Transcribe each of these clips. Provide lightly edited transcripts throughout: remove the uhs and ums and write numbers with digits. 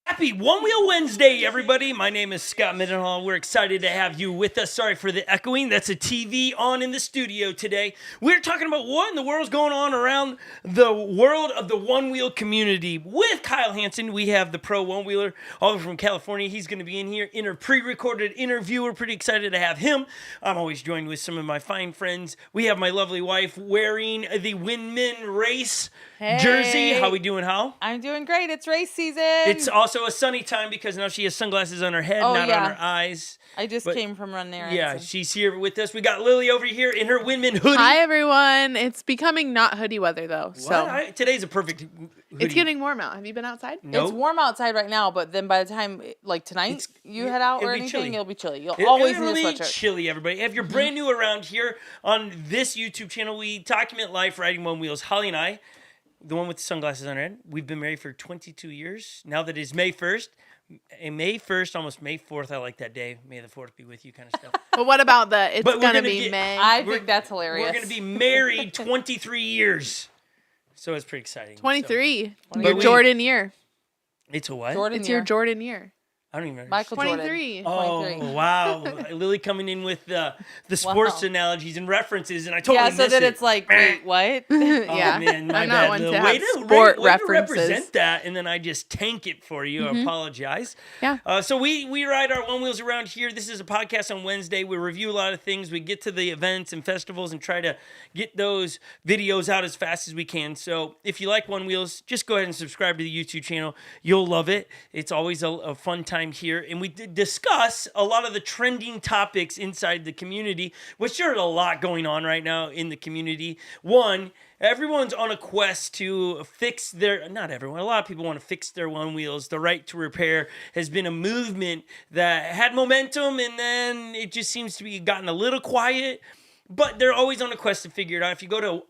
Happy One Wheel Wednesday, everybody. My name is Scot Mendenhall. We're excited to have you with us. Sorry for the echoing. That's a TV on in the studio today. We're talking about what in the world's going on around the world of the Onewheel community. With Kyle Hanson, we have the Pro Onewheeler all the way from California. He's going to be in here in a pre-recorded interview. We're pretty excited to have him. I'm always joined with some of my fine friends. We have my lovely wife wearing the Windman Race jersey. How we doing, Hal? I'm doing great. It's race season. It's also a sunny time because now she has sunglasses on her head, not on her eyes. I just came from running errands. Yeah, she's here with us. We got Lily over here in her Windman hoodie. Hi, everyone. It's becoming not hoodie weather, though. So today's a perfect hoodie. It's getting warm out. Have you been outside? Nope. It's warm outside right now, but then by the time, like tonight, you head out or anything, it'll be chilly. You'll always need a sweatshirt. It'll be chilly, everybody. If you're brand new around here on this YouTube channel, we document life riding one wheels. Holly and I, the one with the sunglasses on her head, we've been married for 22 years. Now that it's May 1st, May 1st, almost May 4th, I like that day. May the 4th be with you kind of stuff. But what about it's going to be May? I think that's hilarious. We're going to be married 23 years. So it's pretty exciting. 23. Your Jordan year. It's a what? Jordan your Jordan year. I don't even remember. Michael 23. Jordan. 23. Oh, wow. Lily coming in with the sports analogies and references, and I totally missed so that it. it's like, wait, what? Yeah. Oh, man, my I'm bad. not one to way have sport way references. to represent that, and then I just tank it for you. I apologize. Yeah. So we ride our one wheels around here. This is a podcast on Wednesday. We review a lot of things. We get to the events and festivals and try to get those videos out as fast as we can. So if you like one wheels, just go ahead and subscribe to the YouTube channel. You'll love it. It's always a fun time here, and we discuss a lot of the trending topics inside the community, which there's a lot going on right now in the community. One, everyone's on a quest to fix not everyone, a lot of people want to fix their one wheels. The right to repair has been a movement that had momentum, and then it just seems to be gotten a little quiet. But they're always on a quest to figure it out. If you go to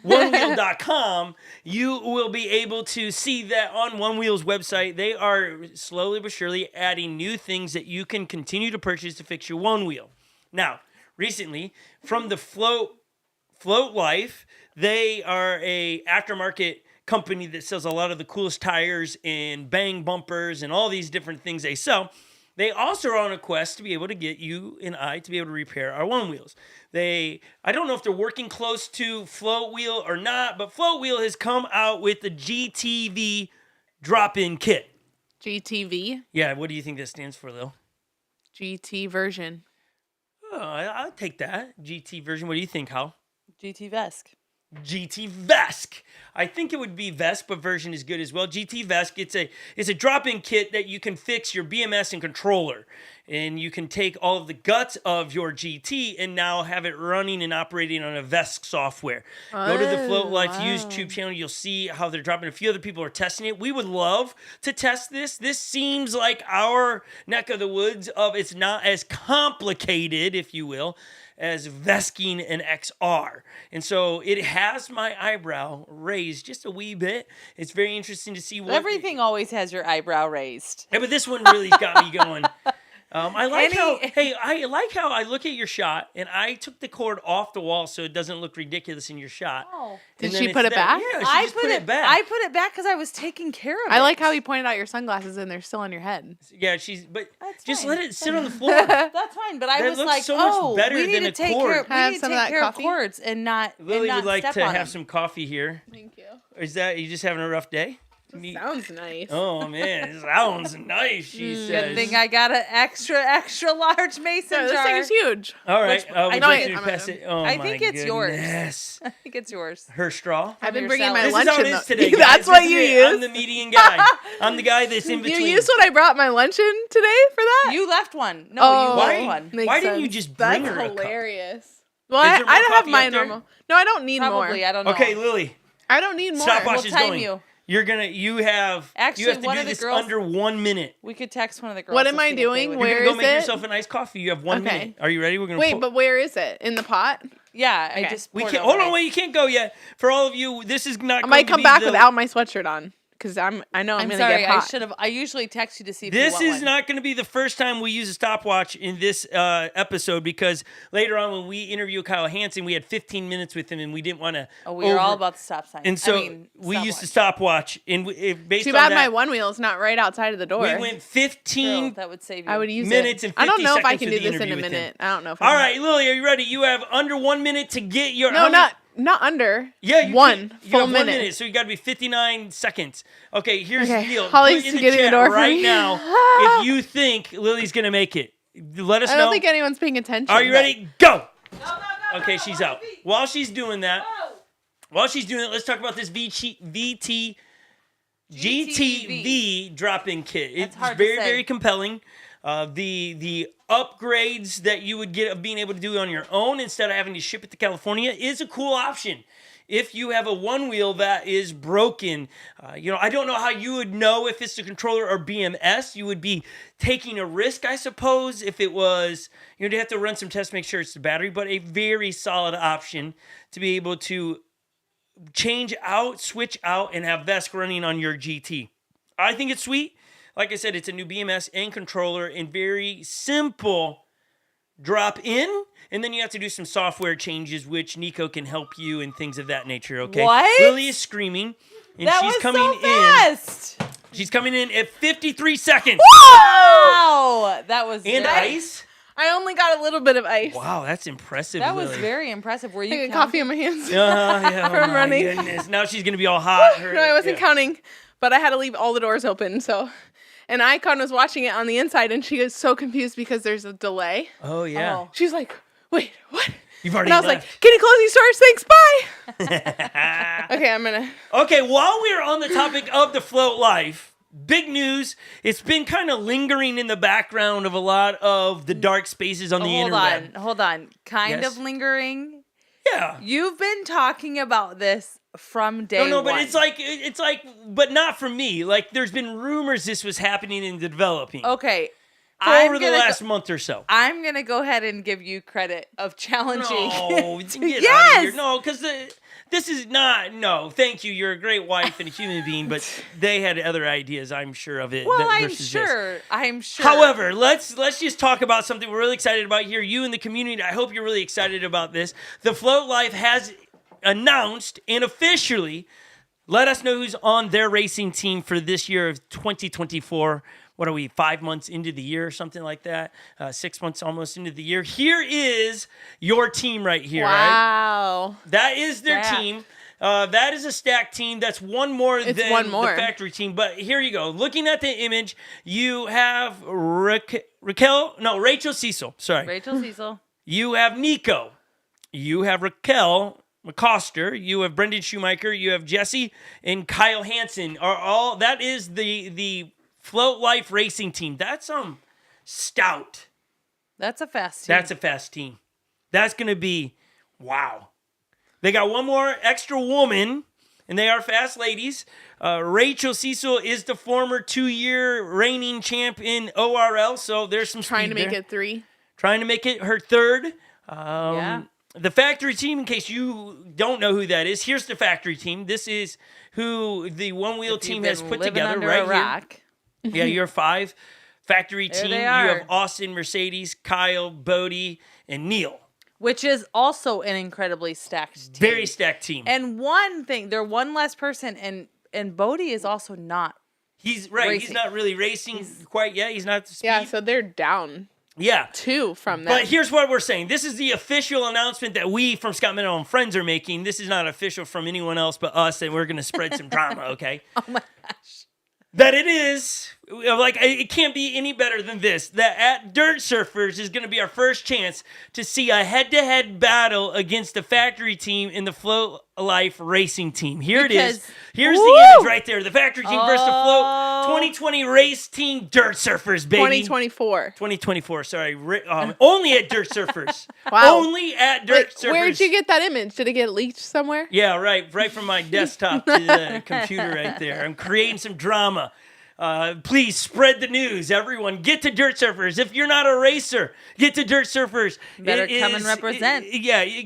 onewheel.com, you will be able to see that on Onewheel's website, they are slowly but surely adding new things that you can continue to purchase to fix your one wheel. Now, recently, from the Float Life, they are a aftermarket company that sells a lot of the coolest tires and bang bumpers and all these different things they sell. They also are on a quest to be able to get you and I to be able to repair our one wheels. I don't know if they're working close to Float Wheel or not, but Float Wheel has come out with the GTV drop-in kit. GTV? Yeah, what do you think that stands for, though? GT version. Oh, I'll take that. GT version. What do you think, Hal? GT Vesk. GT Vesk. I think it would be Vesk, but version is good as well. GT Vesk, it's a drop-in kit that you can fix your BMS and controller. And you can take all of the guts of your GT and now have it running and operating on a Vesk software. Go to the Float Life YouTube channel. You'll see how they're dropping. A few other people are testing it. We would love to test this. This seems like our neck of the woods of it's not as complicated, if you will, as Vesking an XR. And so it has my eyebrow raised just a wee bit. It's very interesting to see what... Everything always has your eyebrow raised. Yeah, but this one really got me going. I like how I look at your shot, and I took the cord off the wall so it doesn't look ridiculous in your shot. Oh. Did she put it back? Yeah, she just put it back. I put it back because I was taking care of it. I like how you pointed out your sunglasses and they're still on your head. Yeah, That's just fine. let it sit on the floor. That's fine, but I was looks like, so much better we need than to a take cord. care, Have some of that coffee? cords and not Lily would like step to on have them. some coffee here. Thank you. Is that you just having a rough day? Sounds nice. Oh man, it sounds nice. She says. Good thing I got an extra large mason No, this jar. thing is huge. All right, I would know like it- to pass it. Oh I my think it's yours. goodness. I think it's yours. Her straw. I've been your bringing salad. my This lunch is how in it is the- today. That's guys. what This you is it. use. I'm the median guy. I'm the guy that's in between. You used what I brought my lunch in today for that? You left one. No, Oh. you Why? left one. Makes Why didn't you sense. just bring That's her a cup? hilarious. Well, Is there more I don't have coffee my up there? normal. No, I don't need Probably. more. I don't know. Okay, Lily. I don't need more. Stopwatch We'll is time going. you. You have Actually, to one do of the this girls- under 1 minute. We could text one of the girls. What to am I see if they doing? would- Where You're gonna go is make it? yourself a nice coffee. You have 1 Okay. minute. Are you ready? We're gonna Wait, but where is it? In the pot? Yeah, Okay. I just we poured can't. over Hold on, it. wait. You can't go yet. For all of you, this is not. I going might to come be back the, without my sweatshirt on because I know I'm gonna sorry. get hot. I should have. I usually text you to see if This you want is one. not going to be the first time we use a stopwatch in this episode, because later on when we interview Kyle Hanson, we had 15 minutes with him and we didn't want to. Oh, we were all about the stop sign. And so we used the stopwatch. And based Too on bad that, my Onewheel is not right outside of the door. we went 15 that would save you. I would use minutes it. and 50 I don't know if I seconds can with do the this in a interview with him. minute. I don't know if. All right, Lily, are you ready? You have under 1 minute to get your. No, not under. Yeah, you one you full have 1 minute. minute, so you got to be 59 seconds. Okay, here's Okay, the deal. Holly's Put in the getting the chat door for right me. now if you think Lily's gonna make it. Let us know. I don't think anyone's paying attention. Are you but- ready? Go. No, Okay, she's out. While she's doing that, let's talk about this GTV drop-in kit. It's hard to very, say. very compelling. The upgrades that you would get of being able to do it on your own instead of having to ship it to California is a cool option. If you have a Onewheel that is broken, I don't know how you would know if it's the controller or BMS. You would be taking a risk, I suppose, if it was, you'd have to run some tests, make sure it's the battery, but a very solid option to be able to change out, switch out, and have VESC running on your GT. I think it's sweet. Like I said, it's a new BMS and controller and very simple drop in. And then you have to do some software changes, which Nico can help you and things of that nature, okay? What? Lily is screaming, and That she's was coming so in. fast. She's coming in at 53 seconds. Wow, that was And very- ice? I only got a little bit of ice. Wow, that's impressive, That Lily. was very impressive. Were I you got coffee in my hands. Yeah, From my running. goodness. Now she's going to be all hot. No, I wasn't counting, but I had to leave all the doors open. So, and Icon was watching it on the inside, and she was so confused because there's a delay. Oh, yeah. Oh. She's like, "Wait, what?" You've already And I was left. like, "Can you close these doors? Thanks, bye." Okay, I'm gonna. Okay, while we're on the topic of the float life, big news. It's been kind of lingering in the background of a lot of the dark spaces on the internet. Hold on. Kind Yes. of lingering. Yeah. You've been talking about this from day No, one. but it's like, but not for me. Like, there's been rumors this was happening and developing Okay. over the last month or so. I'm going to go ahead and give you credit of challenging. No, get out of Yes! here. No, because this is not. No, thank you. You're a great wife and a human being, but they had other ideas, I'm sure of it. Well, I'm versus this. sure. I'm sure. However, let's just talk about something we're really excited about here. You in the community, I hope you're really excited about this. The Float Life has announced and officially let us know who's on their racing team for this year of 2024. What are we, 5 months into the year or something like that? 6 months almost into the year. Here is your team right here, right? Wow. That is their Stacked. team. That is a stacked team. That's one more It's than one more. the factory team. But here you go. Looking at the image, you have Rachel Cecil. Sorry. Rachel Cecil. You have Nico. You have Raquel McCoster. You have Brendan Shoemaker. You have Jesse and Kyle Hanson. That is the Float Life Racing team. That's stout. That's a fast team. That's a fast team. That's going to be, wow. They got one more extra woman, and they are fast ladies. Rachel Cecil is the former 2-year reigning champ in ORL, so there's some Trying to speed make there. it 3. Trying to make it her third. Yeah. The factory team, in case you don't know who that is, here's the factory team. This is who the Onewheel team has put together under right a here. rock. Yeah, you're 5. Factory There team, they you are. have Austin, Mercedes, Kyle, Bodie, and Neil. Which is also an incredibly stacked team. Very stacked team. And one thing, they're one less person, and Bodie is also not. He's right. He's racing. not really racing quite yet. He's not the speed. Yeah, so they're down Yeah. 2 from that. But here's what we're saying. This is the official announcement that we from Scott Mendenhall and Friends are making. This is not official from anyone else but us, and we're going to spread some drama, okay? Oh my gosh. That it is, like, it can't be any better than this. That at Dirt Surfers is going to be our first chance to see a head-to-head battle against the factory team and the Float Life racing team. Here it is. Here's the image right there. The factory team versus the Float 2020 race team Dirt Surfers, baby. 2024. 2024, sorry. Only at Dirt Surfers. Wow. Only at Dirt Surfers. Where'd you get that image? Did it get leaked somewhere? Yeah, right from my desktop to the computer right there. I'm creating some drama. Please spread the news. Everyone, get to Dirt Surfers. If you're not a racer, get to Dirt Surfers. Better come and represent.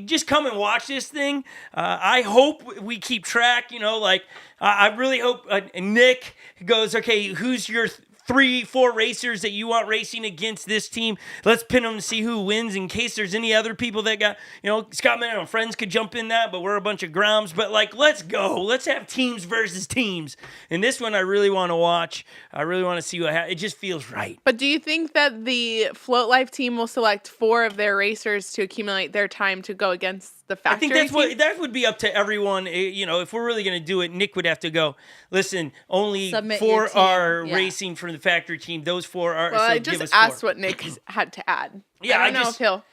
Just come and watch this thing. I hope we keep track. I really hope Nick goes, okay, who's your 3-4 racers that you want racing against this team? Let's pin them to see who wins in case there's any other people that got, Scott Mendenhall and friends could jump in that, but we're a bunch of groms. But let's go. Let's have teams versus teams. And this one I really want to watch. I really want to see what happens. It just feels right. But do you think that the Float Life team will select 4 of their racers to accumulate their time to go against the factory I think team? that would be up to everyone. If we're really going to do it, Nick would have to go, listen, only Submit 4 are racing from the factory team. Those 4 are. Well, so I give just us 4. asked what Nick had to add. Yeah, I don't know if he'll.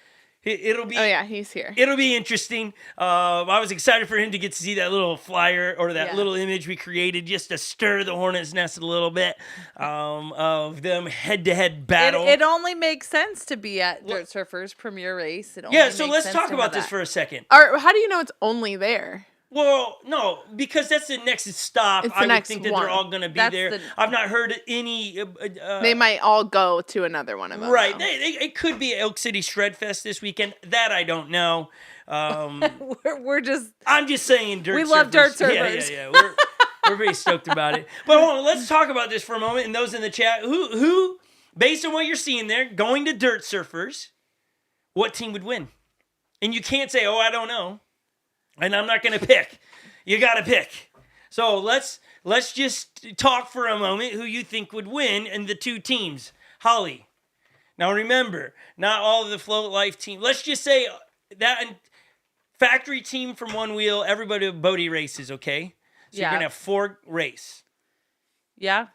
It'll be. Oh yeah, he's here. It'll be interesting. I was excited for him to get to see that little flyer or that little image we created just to stir the hornet's nest a little bit of them head-to-head battle. It only makes sense to be at Dirt Surfers premiere race. So let's talk about this for a second. How do you know it's only there? Well, no, because that's the next stop. I would think that they're all going to be there. I've not heard any. They might all go to another one of them. Right. It could be Elk City Shredfest this weekend. That I don't know. We're just. I'm just saying, Dirt Surfers. We love Dirt Surfers. Yeah. We're very stoked about it. But hold on, let's talk about this for a moment. And those in the chat, who, based on what you're seeing there, going to Dirt Surfers, what team would win? And you can't say, I don't know. And I'm not going to pick. You got to pick. So let's just talk for a moment who you think would win in the 2 teams. Holly. Now remember, not all of the Float Life team. Let's just say that factory team from Onewheel, everybody with Bodie races, okay? So you're going to have 4 race. Yeah.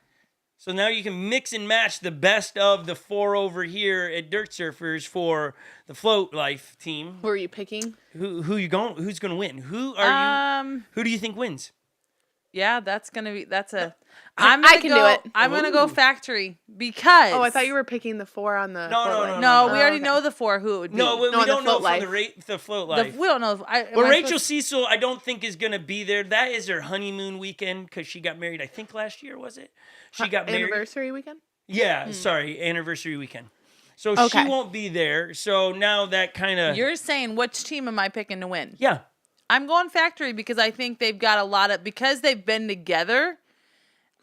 So now you can mix and match the best of the 4 over here at Dirt Surfers for the Float Life team. Who are you picking? Who's going to win? Who are you? Who do you think wins? Yeah, I can do it. I'm going to go factory because. Oh, I thought you were picking the 4 on the. No, we already know the 4 who it would be. No, we don't know for the Float Life. We don't know. Rachel Cecil, I don't think is going to be there. That is her honeymoon weekend because she got married, I think last year, was it? She got married. Anniversary weekend? Yeah, sorry, anniversary weekend. So she won't be there. So now that kind of. You're saying which team am I picking to win? Yeah. I'm going factory because I think they've got a lot of, because they've been together,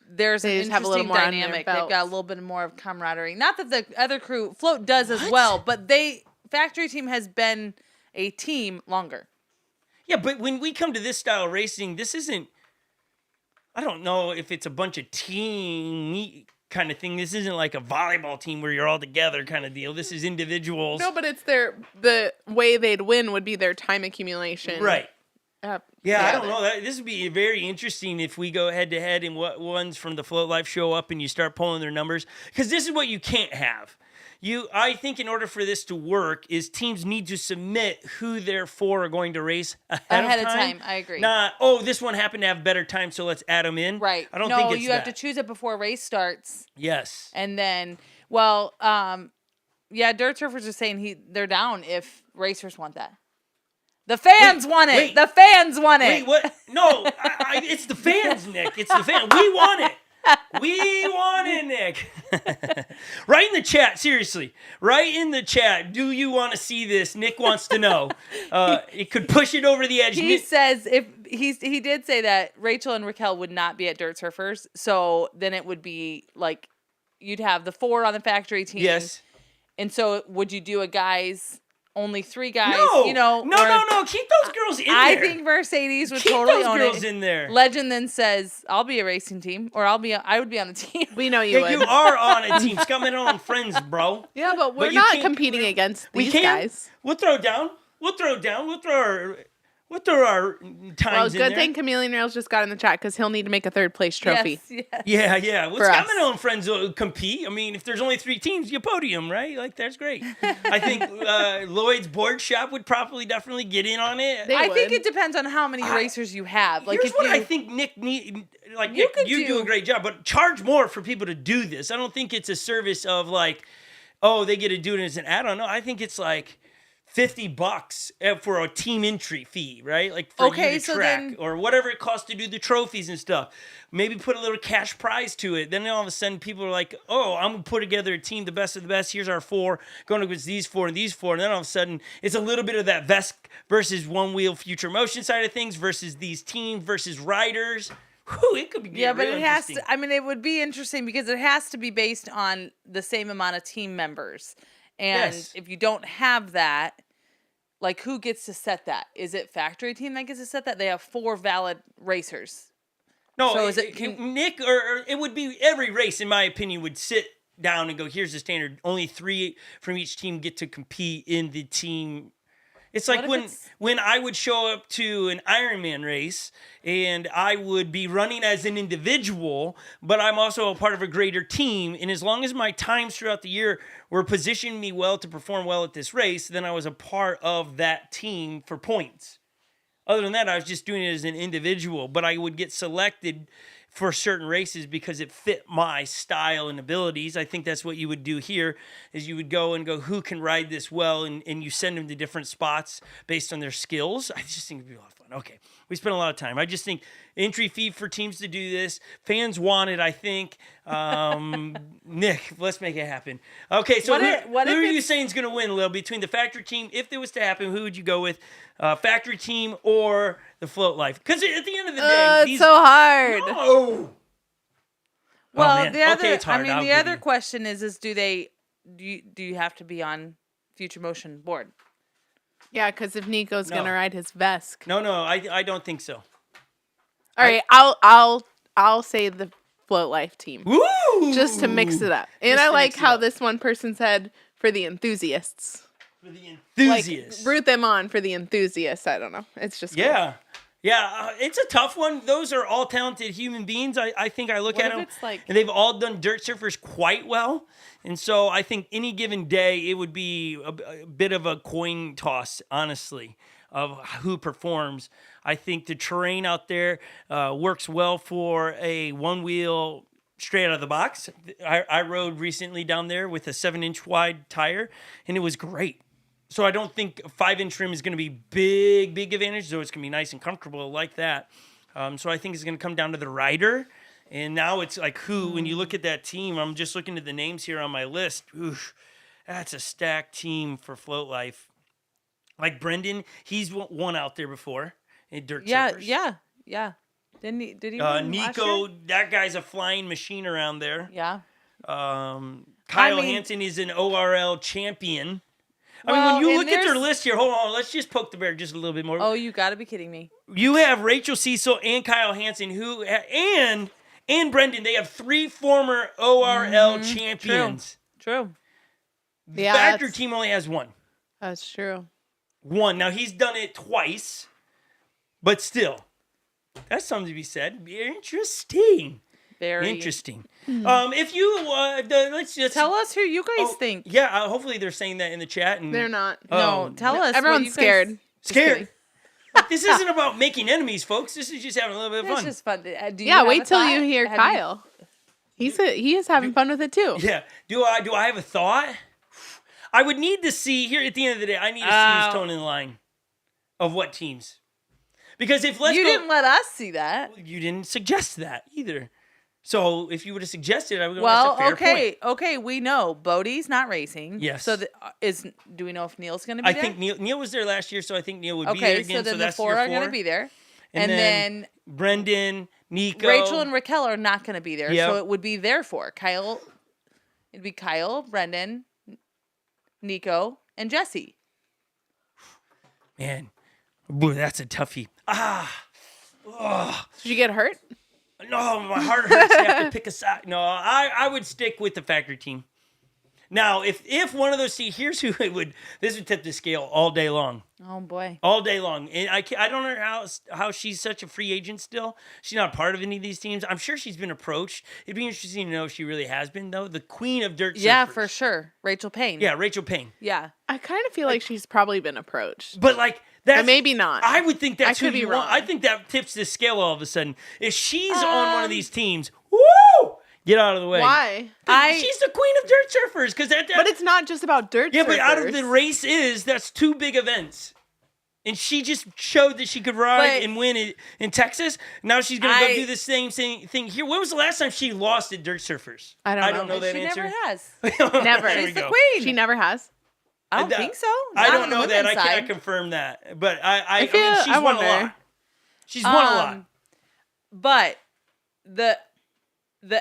there's an interesting dynamic. They've got a little bit more of camaraderie. Not that the other crew, Float does as well, but factory team has been a team longer. Yeah, but when we come to this style of racing, this isn't, I don't know if it's a bunch of team kind of thing. This isn't like a volleyball team where you're all together kind of deal. This is individuals. No, but it's the way they'd win would be their time accumulation. Right. I don't know. This would be very interesting if we go head to head and what ones from the Float Life show up and you start pulling their numbers. Because this is what you can't have. I think in order for this to work is teams need to submit who their 4 are going to race ahead of time. I agree. Not, this one happened to have better time, so let's add them in. Right. I don't think it's you have to choose it before race starts. Yes. And then, Dirt Surfers are saying they're down if racers want that. The fans want it. Wait, the fans want it. Wait, what? No, it's the fans, Nick. It's the fans. We want it. We want it, Nick. Write in the chat, seriously. Write in the chat. Do you want to see this? Nick wants to know. It could push it over the edge. He says he did say that Rachel and Raquel would not be at Dirt Surfers, so then it would be like you'd have the 4 on the factory team. Yes. And so would you do a guys? Only 3 guys, No. Keep those girls in there. I think Mercedes would Keep totally those own girls it. in there. Legend then says, "I'll be a racing team, or I would be on the team." We know you would. You are on a team. Scum and on friends, bro. Yeah, but we're not competing against these guys. We'll throw down. We'll throw our times in there. Good thing Chameleon Rails just got in the chat because he'll need to make a 3rd place trophy. Yes. Yeah. Well, Scum and on friends will compete. I mean, if there's only 3 teams, you podium, right? Like, that's great. I think Lloyd's Board Shop would definitely get in on it. I think it depends on how many racers you have. Like, here's what I think Nick need. Like, Nick, you do a great job, but charge more for people to do this. I don't think it's a service of like, they get to do it as an add-on. No, I think it's like $50 for a team entry fee, right? Like for you to track or whatever it costs to do the trophies and stuff. Maybe put a little cash prize to it. Then all of a sudden people are like, oh, I'm going to put together a team, the best of the best. Here's our 4, going against these 4 and these 4. And then all of a sudden it's a little bit of that Vesk versus Onewheel Future Motion side of things versus these teams versus riders. Whew, it could be but it has to. I mean, it would be interesting because it has to be based on the same amount of team members. And if you don't have that, like, who gets to set that? Is it factory team that gets to set that? They have 4 valid racers. No, so is it Nick, or it would be every race, in my opinion, would sit down and go, here's the standard. Only 3 from each team get to compete in the team. It's like when I would show up to an Ironman race and I would be running as an individual, but I'm also a part of a greater team. And as long as my times throughout the year were positioning me well to perform well at this race, then I was a part of that team for points. Other than that, I was just doing it as an individual, but I would get selected for certain races because it fit my style and abilities. I think that's what you would do here, is you would go, who can ride this well, and you send them to different spots based on their skills. I just think it'd be a lot of fun. Okay, we spent a lot of time. I just think entry fee for teams to do this. Fans want it, I think. Nick, let's make it happen. Okay, so who are you saying is going to win, Lil? Between the factory team, if it was to happen, who would you go with? Factory team or the float life? Because at the end of the day, it's so hard. No. Well, the other question is do you have to be on Future Motion board? Yeah, because if Nico's gonna ride his Vesk. No, I don't think so. All right, I'll say the float life team. Woo! Just to mix it up. And I like how this one person said for the enthusiasts. For the enthusiasts. Like, root them on for the enthusiasts. I don't know. It's just cool. Yeah, it's a tough one. Those are all talented human beings. I think I look at them, and they've all done dirt surfers quite well. And so I think any given day, it would be a bit of a coin toss, honestly, of who performs. I think the terrain out there works well for a Onewheel straight out of the box. I rode recently down there with a 7-inch wide tire, and it was great. So I don't think a 5-inch rim is going to be big advantage, though it's going to be nice and comfortable like that. So I think it's going to come down to the rider. And now it's like when you look at that team, I'm just looking at the names here on my list. Oof, that's a stacked team for float life. Like Brendan, he's won out there before in dirt surfers. Yeah. Did he Nico, that guy's a flying machine around there. Yeah. Kyle Hanson is an ORL champion. When you look at their list here, hold on, let's just poke the bear just a little bit more. Oh, you got to be kidding me. You have Rachel Cecil and Kyle Hanson, and Brendan. They have 3 former ORL champions. True. The factory team only has 1. That's true. 1. Now, he's done it twice, but still, that's something to be said. Interesting. Very interesting. If you let's just tell us who you guys think. Yeah, hopefully they're saying that in the chat. And they're not. No, tell us. Everyone's scared. Scared. This isn't about making enemies, folks. This is just having a little bit of fun. It's just fun. Wait till you hear Kyle. He is having fun with it too. Yeah. Do I have a thought? I would need to see here at the end of the day. I need to see who's toning the line of what teams. Because if didn't let us see that. You didn't suggest that either. So if you would have suggested, I would have said fair point. Okay, we know Bodie's not racing. Yes. So do we know if Neil's going to be there? I think Neil was there last year, so I think Neil would be there again. So then that's the 4 are going to be there. And then Brendan, Nico. Rachel and Raquel are not going to be there. Yep. So it would be their 4. It'd be Kyle, Brendan, Nico, and Jesse. Man, boy, that's a toughie. Did you get hurt? No, my heart hurts. You have to pick a side. No, I would stick with the factory team. Now, if one of those teams, here's who it would. This would tip the scale all day long. Oh boy, all day long. And I don't know how she's such a free agent still. She's not part of any of these teams. I'm sure she's been approached. It'd be interesting to know if she really has been though. The queen of dirt surfers. Yeah, for sure. Rachel Payne. Yeah, Rachel Payne. Yeah. I kind of feel like she's probably been approached, but that's, maybe not. I would think that's who you want. I think that tips the scale all of a sudden. If she's on one of these teams, woo! Get out of the way. Why? She's the queen of dirt surfers. But it's not just about dirt surfers. Yeah, but out of the race that's 2 big events. And she just showed that she could ride and win in Texas. Now she's going to go do the same thing here. When was the last time she lost at dirt surfers? I don't know that she answer. Never has. Never. She's the queen. She never has. I don't think so. I don't know that. I can't confirm that. But I mean, she's won a lot. She's won a lot. But the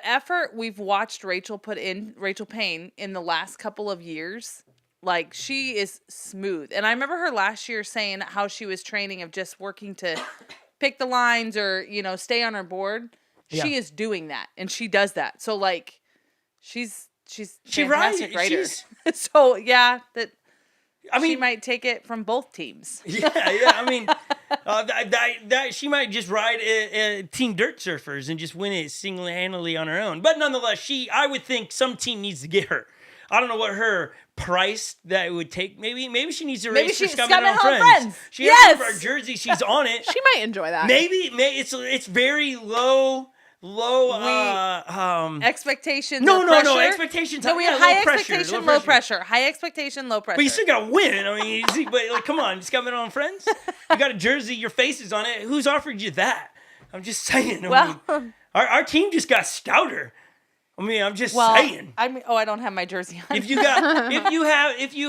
effort we've watched Rachel Payne in the last couple of years, like, she is smooth. And I remember her last year saying how she was training of just working to pick the lines or, stay on her board. Yeah. She is doing that, and she does that. So, like, she's fantastic rider. So, yeah, she might take it from both teams. Yeah. I mean, she might just ride Team Dirt Surfers and just win it single-handedly on her own. But nonetheless, I would think some team needs to get her. I don't know what her price that it would take. Maybe she needs to race for Scot and Friends. She has her jersey. She's on it. She might enjoy that. Maybe it's very low expectations. No. Expectations. No, we have high expectation, low pressure. High expectation, low pressure. But you still gotta win. I mean, come on, Scot and Friends. You got a jersey, your face is on it. Who's offered you that? I'm just saying. Our team just got stouter. I mean, I'm just saying. I don't have my jersey on. If you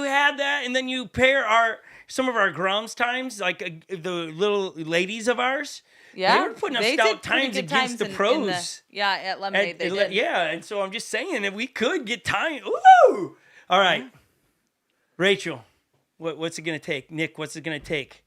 had that, and then you pair some of our Groms times, like the little ladies of ours. Yeah, they were putting up stout times against the pros. At Lemonade they did. Yeah, and so I'm just saying that we could get time. Ooh! All right. Rachel, what's it going to take? Nick, what's it going to take?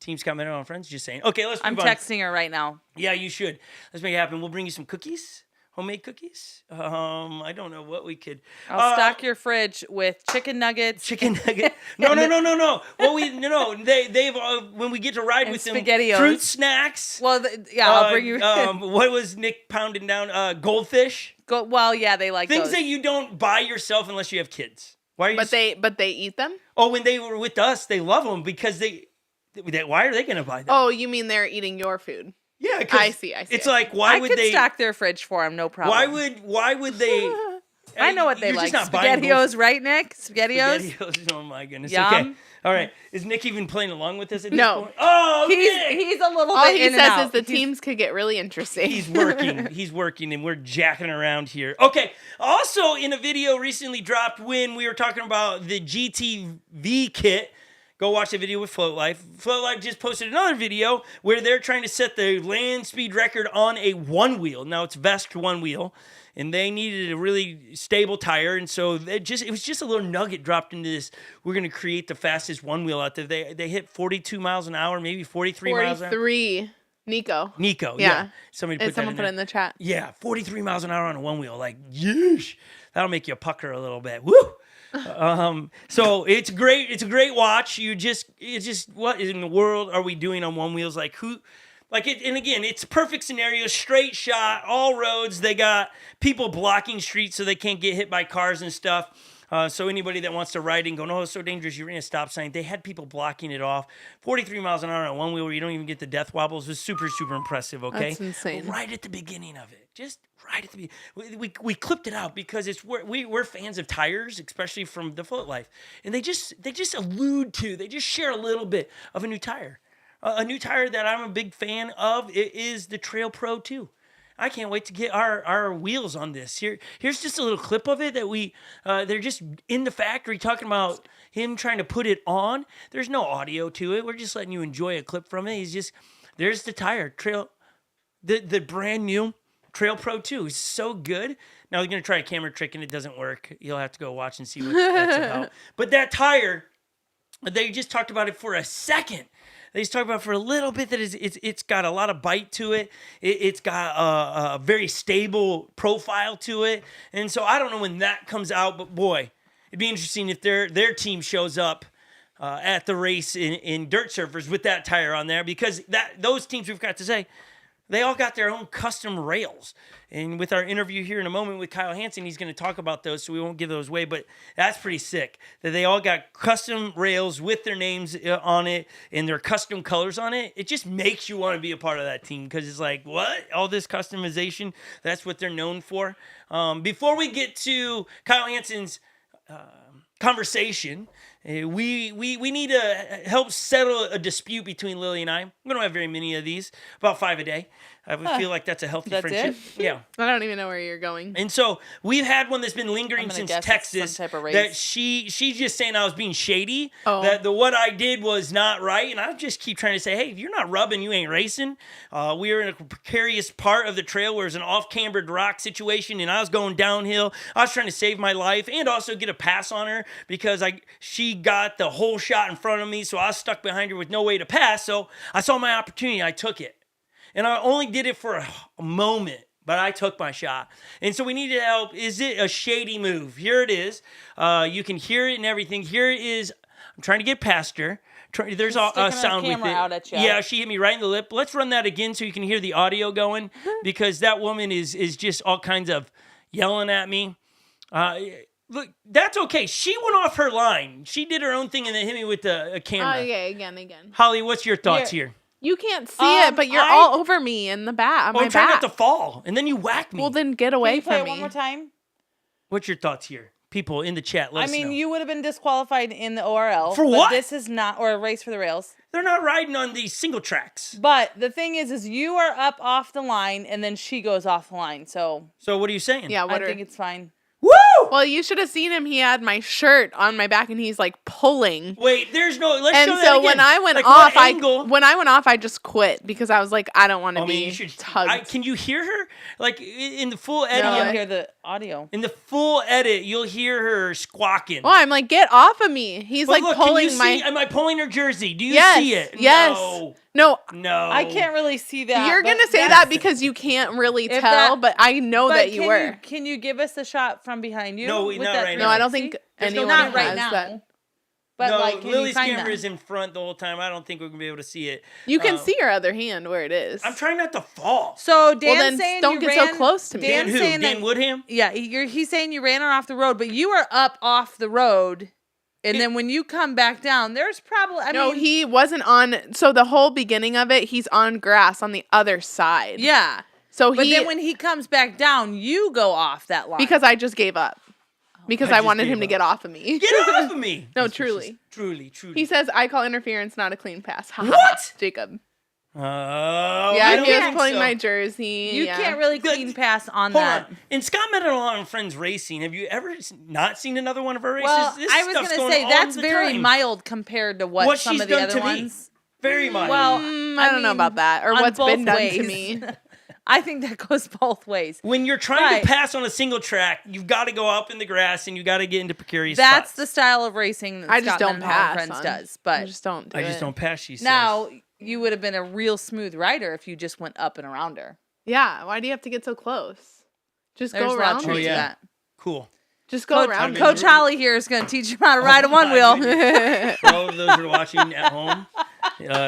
Team's coming on, friends. Just saying. Okay, let's move on. I'm texting her right now. Yeah, you should. Let's make it happen. We'll bring you some cookies. Homemade cookies? I don't know what we could. I'll stock your fridge with chicken nuggets. Chicken nugget? No. Well, they've when we get to ride with them, fruit snacks. Well, I'll bring you. What was Nick pounding down? Goldfish. They like things those. that you don't buy yourself unless you have kids. Why? Are you but they eat them. Oh, when they were with us, they love them because why are they going to buy them? Oh, you mean they're eating your food? Yeah, I see. It's like, why would they stock their fridge for them? No problem. Why would they? I know what they like. SpaghettiOs, right, Nick? SpaghettiOs. Oh my goodness. Yum. Okay. All right. Is Nick even playing along with this at this point? Oh, he's a little All bit he in and says out. is the teams could get really interesting. He's working, and we're jacking around here. Okay. Also, in a video recently dropped when we were talking about the GTV kit. Go watch the video with Float Life. Float Life just posted another video where they're trying to set the land speed record on a Onewheel. Now, it's Vest Onewheel, and they needed a really stable tire, and so it was just a little nugget dropped into this. We're going to create the fastest Onewheel out there. They hit 42 miles an hour, maybe 43 miles an hour. 43. Nico, yeah. Someone put it in the chat. Yeah, 43 miles an hour on a Onewheel. Like, yeesh. That'll make you pucker a little bit. Woo! So it's great. It's a greect watch. It's just what in the world are we doing on Onewheels? And again, it's perfect scenario, straight shot, all roads. They got people blocking streets so they can't get hit by cars and stuff. So anybody that wants to ride and go, no, it's so dangerous, you're in a stop sign. They had people blocking it off. 43 miles an hour on a Onewheel where you don't even get the death wobbles was super, super impressive, okay? That's insane. But right at the beginning of it. Just right at the beginning. We clipped it out because we're fans of tires, especially from the Float Life. And they just share a little bit of a new tire. A new tire that I'm a big fan of is the Trail Pro 2. I can't wait to get our wheels on this. Here's just a little clip of it that they're just in the factory talking about him trying to put it on. There's no audio to it. We're just letting you enjoy a clip from it. There's the tire, the brand new Trail Pro 2 is so good. Now they're going to try a camera trick and it doesn't work. You'll have to go watch and see what that's about. But that tire, they just talked about it for a second. They just talked about for a little bit that it's got a lot of bite to it. It's got a very stable profile to it. And so I don't know when that comes out, but boy, it'd be interesting if their team shows up at the race in Dirt Surfers with that tire on there, because those teams, we've got to say, They all got their own custom rails. And with our interview here in a moment with Kyle Hanson, he's going to talk about those, so we won't give those away. But that's pretty sick that they all got custom rails with their names on it and their custom colors on it. It just makes you want to be a part of that team because it's like, what? All this customization? That's what they're known for. Before we get to Kyle Hanson's conversation, we need to help settle a dispute between Lily and I. We don't have very many of these, about 5 a day. I would feel like that's a healthy friendship. Yeah. I don't even know where you're going. And so we've had one that's been lingering since Texas. That she's just saying I was being shady. Oh. That what I did was not right. And I just keep trying to say, hey, if you're not rubbing, you ain't racing. We were in a precarious part of the trail where it was an off-cambered rock situation, and I was going downhill. I was trying to save my life and also get a pass on her because she got the whole shot in front of me, so I was stuck behind her with no way to pass. So I saw my opportunity. I took it. And I only did it for a moment, but I took my shot. And so we needed help. Is it a shady move? Here it is. You can hear it and everything. Here it is. I'm trying to get past her. There's a sound with it. Out at you. Yeah, she hit me right in the lip. Let's run that again so you can hear the audio going because that woman is just all kinds of yelling at me. Look, that's okay. She went off her line. She did her own thing and then hit me with a camera. Oh, yeah, again. Holly, what's your thoughts here? You can't see it, but you're all over me in the back. I'm trying not to fall, and then you whack me. Well, then get away from me. Play it one more time? What's your thoughts here? People in the chat, let us know. You would have been disqualified in the ORL. For what? This is not, or a race for the rails. They're not riding on these single tracks. But the thing is you are up off the line, and then she goes off the line. So what are you saying? Yeah, I think it's fine. Woo! Well, you should have seen him. He had my shirt on my back, and he's like pulling. Wait, let's show that again. And so when I went off, I just quit because I was like, I don't want to be tugged. Can you hear her? Like in the full edit, you'll hear the audio. In the full edit, you'll hear her squawking. Oh, I'm like, get off of me. He's like pulling my. Am I pulling her jersey? Do you see it? Yes. No. I can't really see that. You're gonna say that because you can't really tell, but I know that you were. Can you give us a shot from behind you? No, not right now. No, I don't think anyone has right now. that. But Lily's camera is in front the whole time. I don't think we're gonna be able to see it. You can see your other hand where it is. I'm trying not to fall. So Dan's saying don't get so close to me. Dan Woodham? Yeah, he's saying you ran her off the road, but you are up off the road. And then when you come back down, there's probably... he wasn't on... So the whole beginning of it, he's on grass on the other side. Yeah. But then when he comes back down, you go off that line. Because I just gave up. Because I wanted him to get off of me. Get off of me! No, truly. Truly. He says, I call interference not a clean pass. What? Jacob. Yeah, he was pulling my jersey. You can't really clean pass on Hold that. on. In Scott Mendenhall and Friends Racing, have you ever not seen another one of her races? Well, I was going to say, that's very mild compared to what some of the other ones. Very mild. Well, I don't know about that, or what's been done to me. I think that goes both ways. When you're trying to pass on a single track, you've got to go up in the grass and you got to get into precarious That's spots. the style of racing that Scott Mendenhall and Friends does. But I just don't pass, she says. Now, you would have been a real smooth rider if you just went up and around her. Yeah, why do you have to get so close? Just There's go around her. Yeah. Cool. Just go around her. Coach Holly here is going to teach you how to ride a one wheel. For all of those who are watching at home,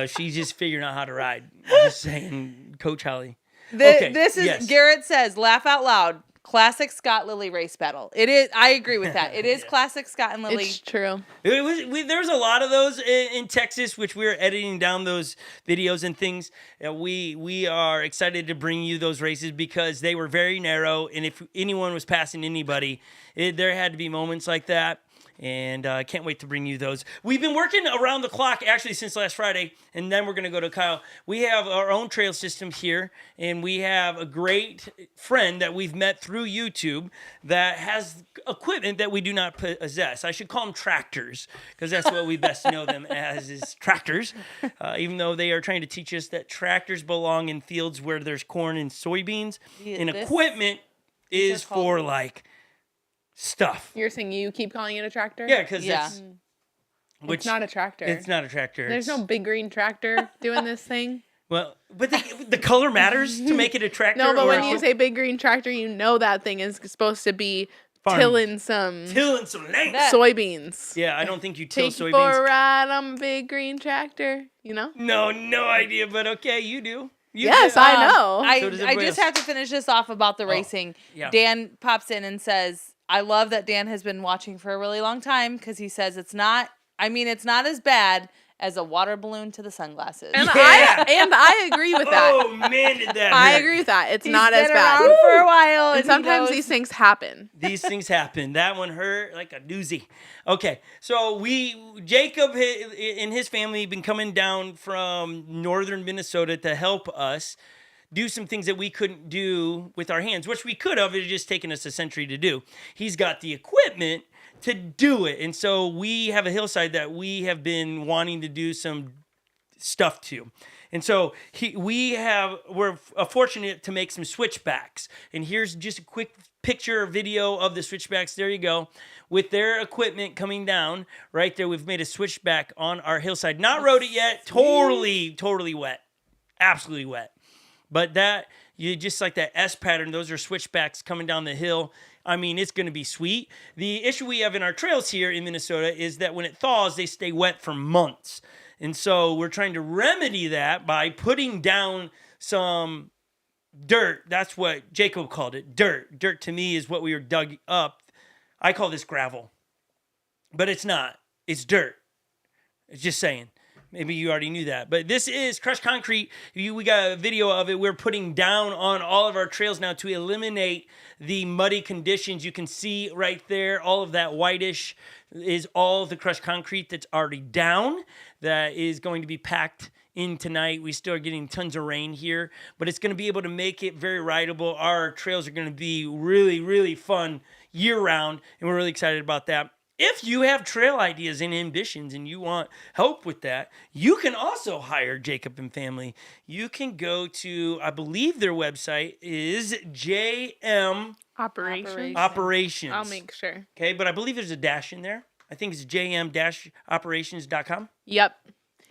she's just figuring out how to ride. I'm just saying, Coach Holly. This is Garrett says, laugh out loud. Classic Scott Lily race battle. It is. I agree with that. It is classic Scott and Lily. It's true. There's a lot of those in Texas, which we're editing down those videos and things. We are excited to bring you those races because they were very narrow, and if anyone was passing anybody, there had to be moments like that. And I can't wait to bring you those. We've been working around the clock, actually, since last Friday, and then we're going to go to Kyle. We have our own trail system here, and we have a great friend that we've met through YouTube that has equipment that we do not possess. I should call them tractors, because that's what we best know them as, is tractors, even though they are trying to teach us that tractors belong in fields where there's corn and soybeans, and equipment is for, like... stuff. You're saying you keep calling it a tractor? Yeah, because it's not a tractor. It's not a tractor. There's no big green tractor doing this thing. Well, but the color matters to make it a tractor. No, but when you say big green tractor, you know that thing is supposed to be tilling some land. Soybeans. Yeah, I don't think you till soybeans. Take for a ride on a big green tractor, you know? No idea, but okay, you do. Yes, I know. I just have to finish this off about the racing. Yeah. Dan pops in and says, I love that Dan has been watching for a really long time because he says it's not as bad as a water balloon to the sunglasses. And I agree with that. Oh man, did that hurt. I agree with that. It's not as bad. He's been around for a while. And sometimes these things happen. These things happen. That one hurt like a doozy. Okay, so Jacob and his family have been coming down from northern Minnesota to help us do some things that we couldn't do with our hands, which we could have. It just taken us a century to do. He's got the equipment to do it. And so we have a hillside that we have been wanting to do some stuff to. And so we're fortunate to make some switchbacks. And here's just a quick picture or video of the switchbacks. There you go. With their equipment coming down right there, we've made a switchback on our hillside. Not rode it yet. Totally wet. Absolutely wet. But you just like that S pattern, those are switchbacks coming down the hill. I mean, it's going to be sweet. The issue we have in our trails here in Minnesota is that when it thaws, they stay wet for months. And so we're trying to remedy that by putting down some dirt. That's what Jacob called it, dirt. Dirt to me is what we were dug up. I call this gravel. But it's not. It's dirt. It's just saying. Maybe you already knew that. But this is crushed concrete. We got a video of it. We're putting down on all of our trails now to eliminate the muddy conditions. You can see right there, all of that whitish is all the crushed concrete that's already down. That is going to be packed in tonight. We still are getting tons of rain here, but it's going to be able to make it very rideable. Our trails are going to be really, really fun year-round, and we're really excited about that. If you have trail ideas and ambitions and you want help with that, you can also hire Jacob and family. You can go to, I believe their website is JM Operations. I'll make sure. Okay, but I believe there's a dash in there. I think it's jm-operations.com. Yep.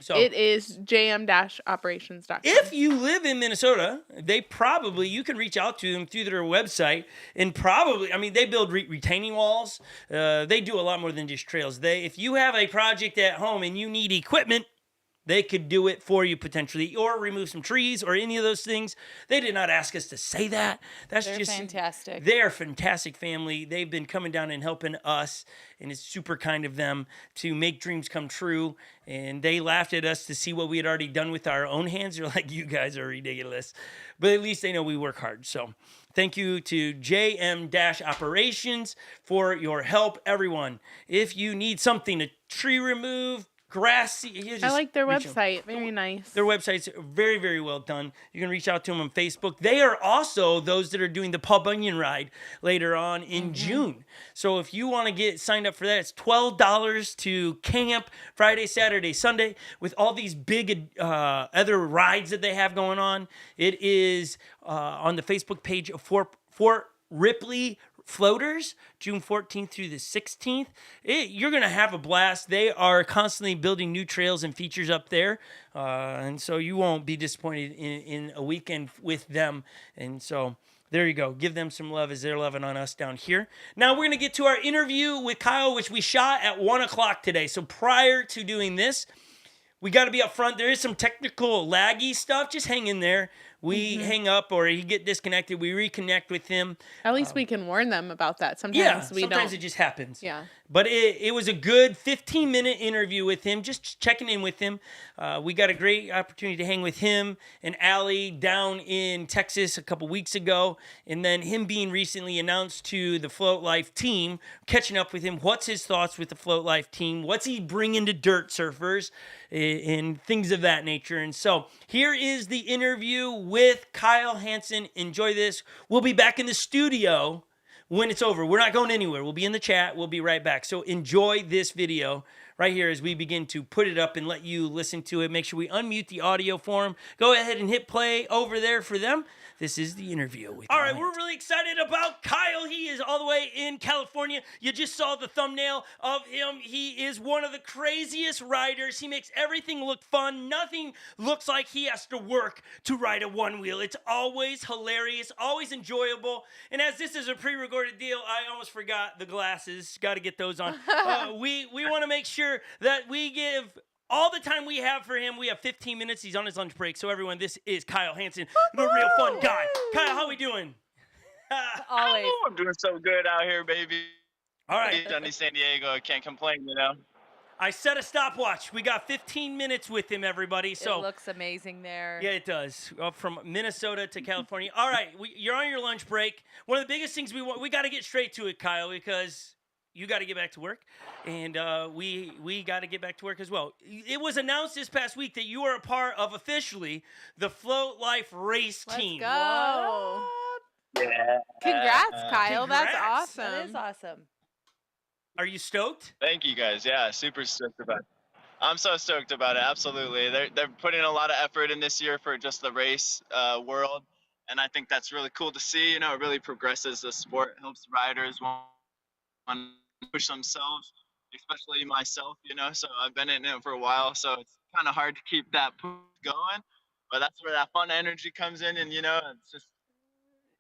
So it is jm-operations.com. If you live in Minnesota, you can reach out to them through their website and they build retaining walls. They do a lot more than just trails. If you have a project at home and you need equipment, they could do it for you potentially, or remove some trees or any of those things. They did not ask us to say that. They're fantastic. They're a fantastic family. They've been coming down and helping us, and it's super kind of them to make dreams come true. And they laughed at us to see what we had already done with our own hands. They're like, you guys are ridiculous. But at least they know we work hard. So thank you to JM-Operations for your help, everyone. If you need something, a tree remove, grass. I like their website. Very nice. Their website's very, very well done. You can reach out to them on Facebook. They are also those that are doing the Paul Bunyan ride later on in June. So if you want to get signed up for that, it's $12 to camp Friday, Saturday, Sunday with all these big other rides that they have going on. It is on the Facebook page of Fort Ripley Floaters, June 14th through the 16th. You're going to have a blast. They are constantly building new trails and features up there. And so you won't be disappointed in a weekend with them. And so there you go. Give them some love as they're loving on us down here. Now we're going to get to our interview with Kyle, which we shot at 1 o'clock today. So prior to doing this, we got to be up front. There is some technical laggy stuff. Just hang in there. We hang up or he get disconnected. We reconnect with him. At least we can warn them about that. Sometimes we don't. Sometimes it just happens. Yeah. But it was a good 15-minute interview with him, just checking in with him. We got a great opportunity to hang with him and Allie down in Texas a couple weeks ago. And then him being recently announced to the Float Life team, catching up with him. What's his thoughts with the Float Life team? What's he bringing to dirt surfers and things of that nature? And so here is the interview with Kyle Hanson. Enjoy this. We'll be back in the studio when it's over. We're not going anywhere. We'll be in the chat. We'll be right back. So enjoy this video right here as we begin to put it up and let you listen to it. Make sure we unmute the audio for them. Go ahead and hit play over there for them. This is the interview with All right, we're really excited about Kyle. He is all the way in California. You just saw the thumbnail of him. He is one of the craziest riders. He makes everything look fun. Nothing looks like he has to work to ride a one wheel. It's always hilarious, always enjoyable. And as this is a pre-recorded deal, I almost forgot the glasses. Got to get those on. We want to make sure that we give all the time we have for him. We have 15 minutes. He's on his lunch break. So everyone, this is Kyle Hanson, the real fun guy. Kyle, how we doing? Always. I'm doing so good out here, baby. All right. Sunny San Diego. I can't complain, you know. I set a stopwatch. We got 15 minutes with him, everybody. So it looks amazing there. Yeah, it does. From Minnesota to California. All right, you're on your lunch break. One of the biggest things we got to get straight to it, Kyle, because you got to get back to work, and we got to get back to work as well. It was announced this past week that you are a part of officially the Float Life race team. Let's go. Yeah. Congrats, Kyle. Congrats. That's awesome. That is awesome. Are you stoked? Thank you, guys. Yeah, super stoked about it. I'm so stoked about it. Absolutely. They're putting a lot of effort in this year for just the race world, and I think that's really cool to see. You know, it really progresses the sport, helps riders want to push themselves, especially myself, you know. So I've been in it for a while, so it's kind of hard to keep that push going, but that's where that fun energy comes in, and, you know, it's just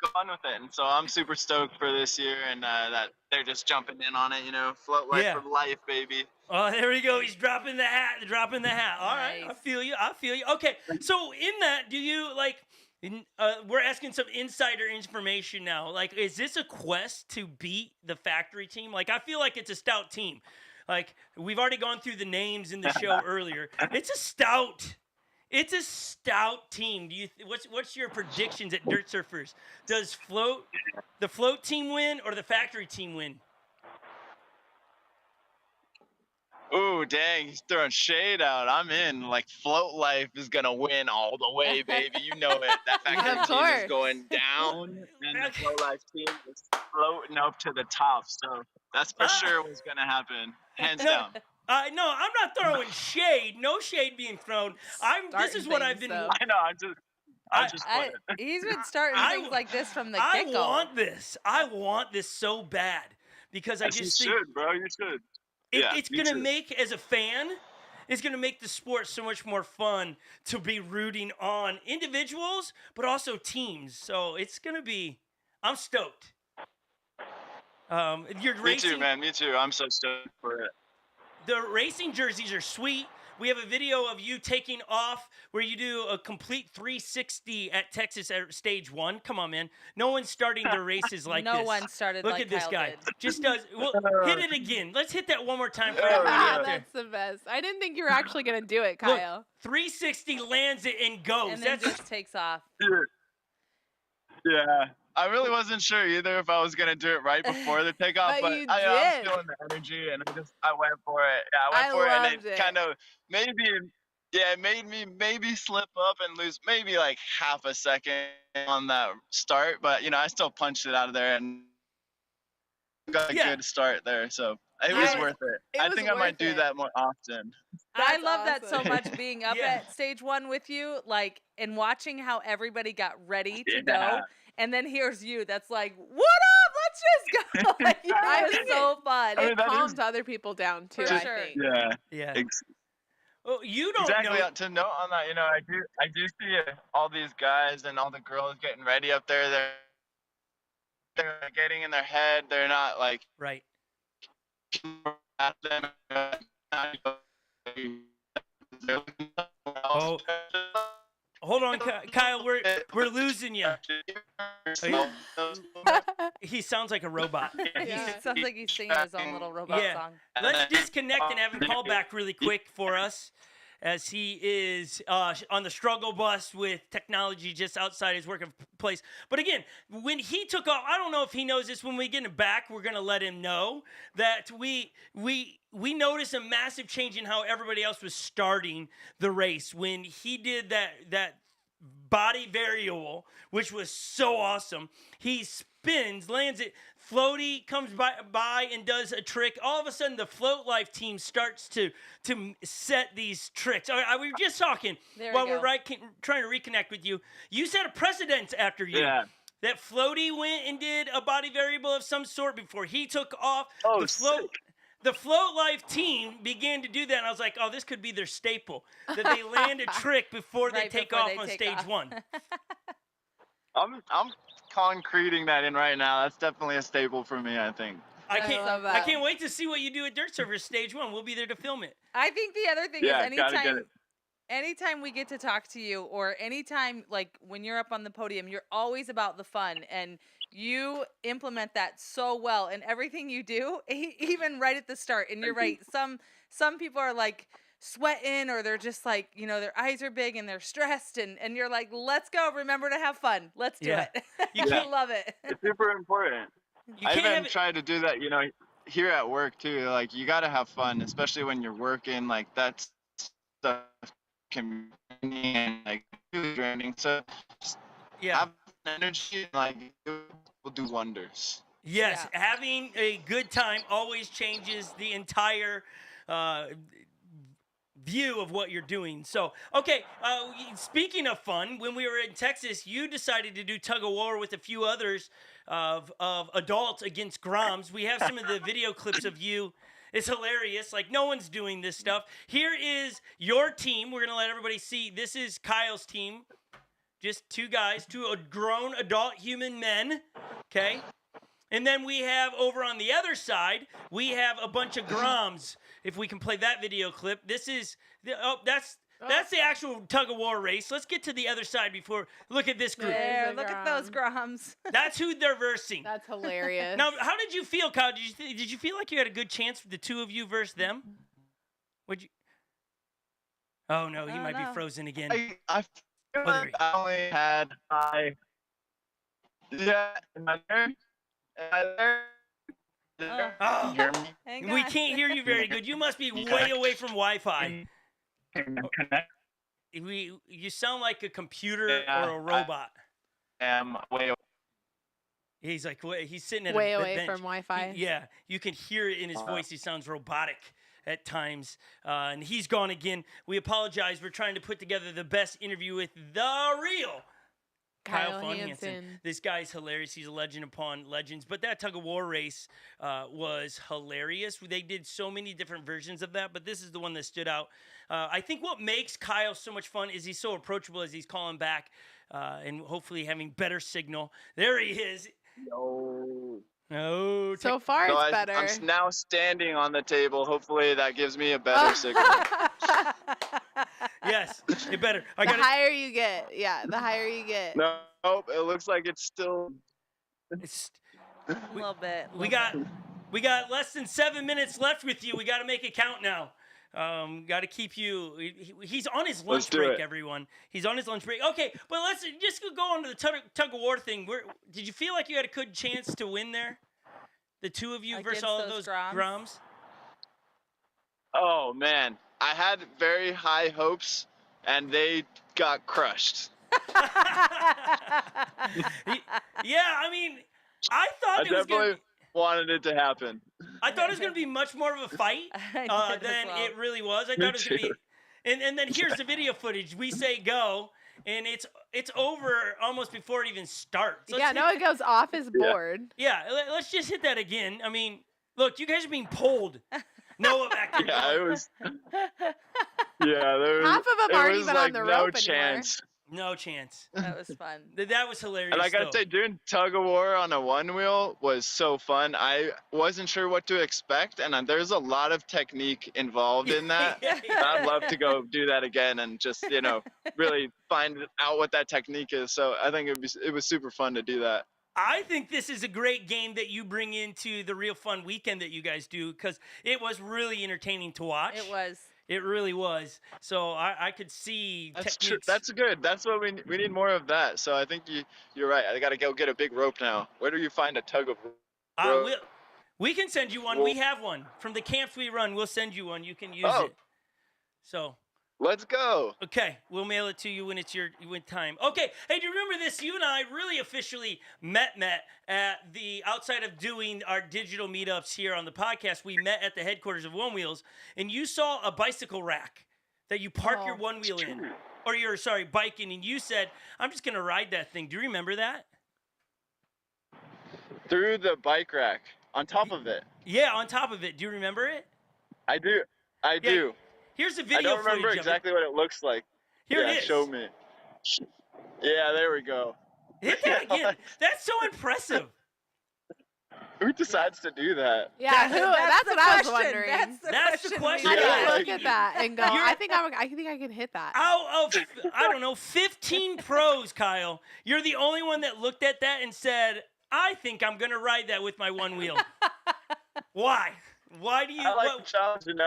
go on with it. And so I'm super stoked for this year, and that they're just jumping in on it, you know. Float Life for life, baby. Oh, there we go. He's dropping the hat. All right, I feel you. Okay, so in that, do you, like, we're asking some insider information now. Like, is this a quest to beat the factory team? Like, I feel like it's a stout team. Like, we've already gone through the names in the show earlier. It's a stout team. What's your predictions at Dirt Surfers? Does the float team win or the factory team win? Ooh, dang, he's throwing shade out. I'm in. Like, Float Life is going to win all the way, baby. You know it. That factory team is going down, and the Float Life team is floating up to the top. So that's for sure what's going to happen. Hands down. No, I'm not throwing shade. No shade being thrown. This is what I've been. So. I know. He's been starting things like this from the get-go. I want this so bad because I just think you should, bro. You should. It's going to make, as a fan, it's going to make the sport so much more fun to be rooting on individuals, but also teams. So it's going to be, I'm stoked. Me too, man. Me too. I'm so stoked for it. The racing jerseys are sweet. We have a video of you taking off where you do a complete 360 at Texas at stage 1. Come on, man. No one's starting their races like this. No one started Look like at this Kyle guy. did. Just does. Well, hit it again. Let's hit that one more time for everybody out there. That's the best. I didn't think you were actually going to do it, Kyle. Look, 360 lands it and goes. And then just takes off. Yeah. I really wasn't sure either if I was going to do it right before the takeoff, but you I did. was feeling the energy, and I went for it. Yeah, I went for it, and it kind of made me maybe slip up and lose maybe like half a second on that start, but, you know, I still punched it out of there and got a good start there, so it was worth it. I think I might do that more often. I love that so much, being up at stage 1 with you, like, and watching how everybody got ready to go. And then here's you that's like, what up? Let's just go. Like, it was so fun. It calms other people down, too, For I sure. think. Yeah. Well, you don't exactly. know. To note on that, you know, I do see all these guys and all the girls getting ready up there. They're getting in their head. They're not, like... Right. At them. Oh, hold on, Kyle. We're losing you. He sounds like a robot. It sounds like he's singing his own little robot song. Let's disconnect and have him call back really quick for us, as he is on the struggle bus with technology just outside his working place. But again, when he took off, I don't know if he knows this. When we get him back, we're going to let him know that we noticed a massive change in how everybody else was starting the race when he did that body variable, which was so awesome. He spins, lands it, floaty comes by and does a trick. All of a sudden, the Float Life team starts to set these tricks. We were just talking while we're trying to reconnect with you. You set a precedent after you. Yeah. That Floaty went and did a body variable of some sort before he took off. Oh, The Float Life team began to do that, and I was like, oh, this could be their staple, that they land a trick before they take off on stage 1. I'm concreting that in right now. That's definitely a staple for me, I think. I can't. love that. I can't wait to see what you do at Dirt Surfers Stage 1. We'll be there to film it. I think the other thing Yeah, is anytime we get to talk to you, or anytime like when you're up on the podium, you're always about the fun, and you implement that so well in everything you do, even right at the start. And you're right. Some people are like sweating, or they're just like, their eyes are big and they're stressed, and you're like, let's go. Remember to have fun. Let's do it. You I love it. It's super important. I even try to do that, here at work too. Like, you got to have fun, especially when you're working. Like, that stuff can be like really draining. So have energy, like, it will do wonders. Yes, having a good time always changes the entire view of what you're doing. So, okay, speaking of fun, when we were in Texas, you decided to do tug of war with a few others of adults against Groms. We have some of the video clips of you. It's hilarious. Like, no one's doing this stuff. Here is your team. We're going to let everybody see. This is Kyle's team. Just two guys, two grown adult human men. Okay? And then we have over on the other side, we have a bunch of Groms. If we can play that video clip. This is that's the actual tug of war race. Let's get to the other side before. Look at this group. There, look at those Groms. That's who they're versing. That's hilarious. Now, how did you feel, Kyle? Did you feel like you had a good chance for the two of you versus them? Would you? Oh no, he might be frozen again. I feel like I only had am I there? Am I there? Oh, Hear me? we can't hear you very good. You must be way away from Wi-Fi. You sound like a computer or a robot. Am way away. He's like, he's sitting at way a away bench. from Wi-Fi. You can hear it in his voice. He sounds robotic at times. And he's gone again. We apologize. We're trying to put together the best interview with the real Kyle Hanson. This guy's hilarious. He's a legend upon legends. But that tug of war race was hilarious. They did so many different versions of that, but this is the one that stood out. I think what makes Kyle so much fun is he's so approachable as he's calling back and hopefully having better signal. There he is. No. So far, it's better. I'm now standing on the table. Hopefully, that gives me a better signal. Yes, it better. The higher you get. Yeah, the higher you get. No, it looks like it's still. A little bit. We got less than 7 minutes left with you. We got to make it count now. Got to keep you. He's on his lunch break, everyone. He's on his lunch break. Okay, but let's just go on to the tug of war thing. Did you feel like you had a good chance to win there? The two of you versus all of those Groms? Oh man, I had very high hopes, and they got crushed. Yeah, I mean, I thought it was going to. Wanted it to happen. I thought it was going to be much more of a fight than it really was. I thought it was going to be, and then here's the video footage. We say go, and it's over almost before it even starts. It goes off his board. Yeah, let's just hit that again. I mean, look, you guys are being pulled. Noah back there. Yeah, it was. Yeah, there was. Half of them aren't even on the rope anymore. No chance. That was fun. That was hilarious. And I gotta say, doing tug of war on a one wheel was so fun. I wasn't sure what to expect, and there's a lot of technique involved in that. I'd love to go do that again and just really find out what that technique is. So I think it was super fun to do that. I think this is a great game that you bring into the Real Fun Weekend that you guys do because it was really entertaining to watch. It was. It really was. So I could see That's techniques. True. That's good. That's what we need more of that. So I think you're right. I got to go get a big rope now. Where do you find a tug of rope? We can send you one. We have one. From the camps we run, we'll send you one. You can use it. So let's go. Okay, we'll mail it to you when it's your time. Okay, hey, do you remember this? You and I really officially met at the outside of doing our digital meetups here on the podcast. We met at the headquarters of Onewheels, and you saw a bicycle rack that you park your one wheel in, or your bike in, and you said, "I'm just gonna ride that thing." Do you remember that? Through the bike rack, on top of it. Yeah, on top of it. Do you remember it? I do. I do. Here's the video. I don't remember exactly what it looks like. Here it is. Show me. Yeah, there we go. Hit that again. That's so impressive. Who decides to do that? Yeah, that's what I was wondering. That's the question. I Yeah. didn't look at that and go, I think I can hit that. Out of, I don't know, 15 pros, Kyle, you're the only one that looked at that and said, I think I'm going to ride that with my one wheel. Why? Why do you? I like the challenge, and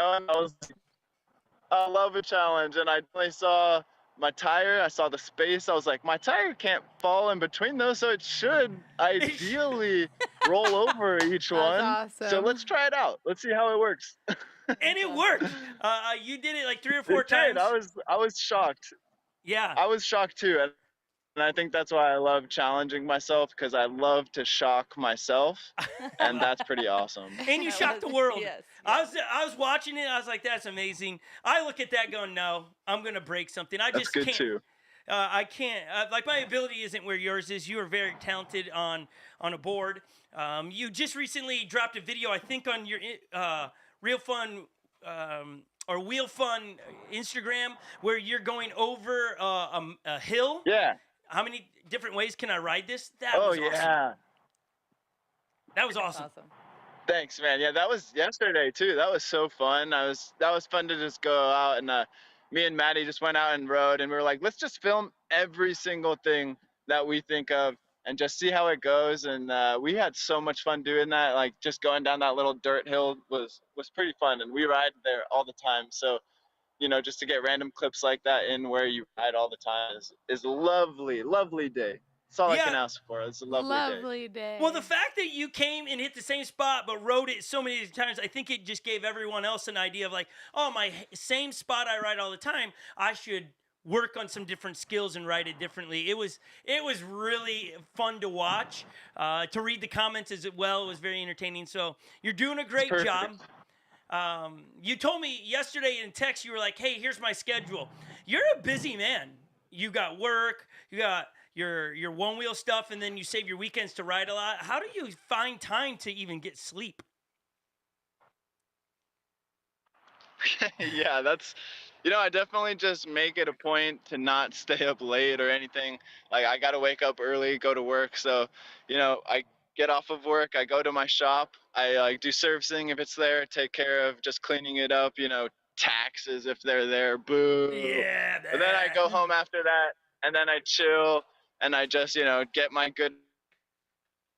I love a challenge, and I definitely saw my tire. I saw the space. I was like, my tire can't fall in between those, so it should ideally roll over each one. Awesome. So let's try it out. Let's see how it works. And it worked. You did it like 3 or 4 times. I was shocked. Yeah. I was shocked too. And I think that's why I love challenging myself, because I love to shock myself, and that's pretty awesome. And you shocked the world. Yes. I was watching it. I was like, that's amazing. I look at that going, no, I'm going to break something. I That's just good can't. too. I can't. Like, my ability isn't where yours is. You are very talented on a board. You just recently dropped a video, I think, on your Real Fun or Wheel Fun Instagram, where you're going over a hill. Yeah. How many different ways can I ride this? That was awesome. Yeah. That was awesome. Thanks, man. Yeah, that was yesterday too. That was so fun. That was fun to just go out, and me and Maddie just went out and rode, and we were like, let's just film every single thing that we think of and just see how it goes. And we had so much fun doing that. Like, just going down that little dirt hill was pretty fun, and we ride there all the time. So, you know, just to get random clips like that in where you ride all the time is a lovely day. That's all I can ask for. It's a lovely day. Well, the fact that you came and hit the same spot but rode it so many times, I think it just gave everyone else an idea of like, oh, my same spot I ride all the time, I should work on some different skills and ride it differently. It was really fun to watch, to read the comments as well. It was very entertaining. So you're doing a great job. You told me yesterday in text, you were like, hey, here's my schedule. You're a busy man. You got work, you got your one wheel stuff, and then you save your weekends to ride a lot. How do you find time to even get sleep? Yeah, I definitely just make it a point to not stay up late or anything. Like, I got to wake up early, go to work. So, I get off of work, I go to my shop, I do servicing if it's there, take care of just cleaning it up, taxes if they're there, boo. Yeah. And then I go home after that, and then I chill, and I just, get my good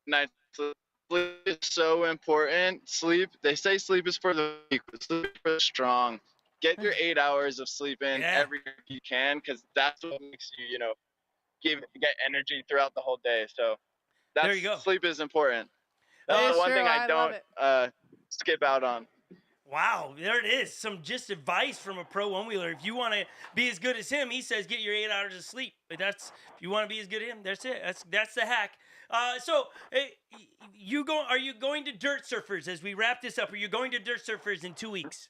night's sleep. Sleep is so important. They say sleep is for the weak, but sleep is for the strong. Get your 8 hours of sleep in every week you can, because that's what makes you, get energy throughout the whole day. So there you go. Sleep is important. That's the one thing I don't skip out on. Wow, there it is. Some just advice from a pro one-wheeler. If you want to be as good as him, he says get your 8 hours of sleep. But if you want to be as good as him, that's it. That's the hack. So, are you going to Dirt Surfers as we wrap this up? Are you going to Dirt Surfers in 2 weeks?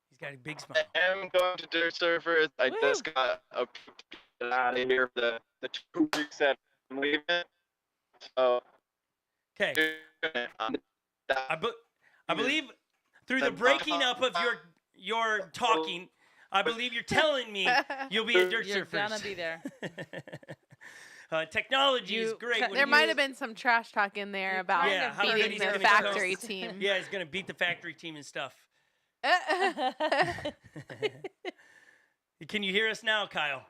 He's got a big smile. I am going to Dirt Surfers. I just got out of here for the 2 weeks that I'm leaving. So, okay. I believe through the breaking up of your talking, I believe you're telling me you'll be at Dirt Surfers. You're gonna be there. Technology is great. There might have been some trash talk in there about beating the factory team. Yeah, he's going to beat the factory team and stuff. Can you hear us now, Kyle?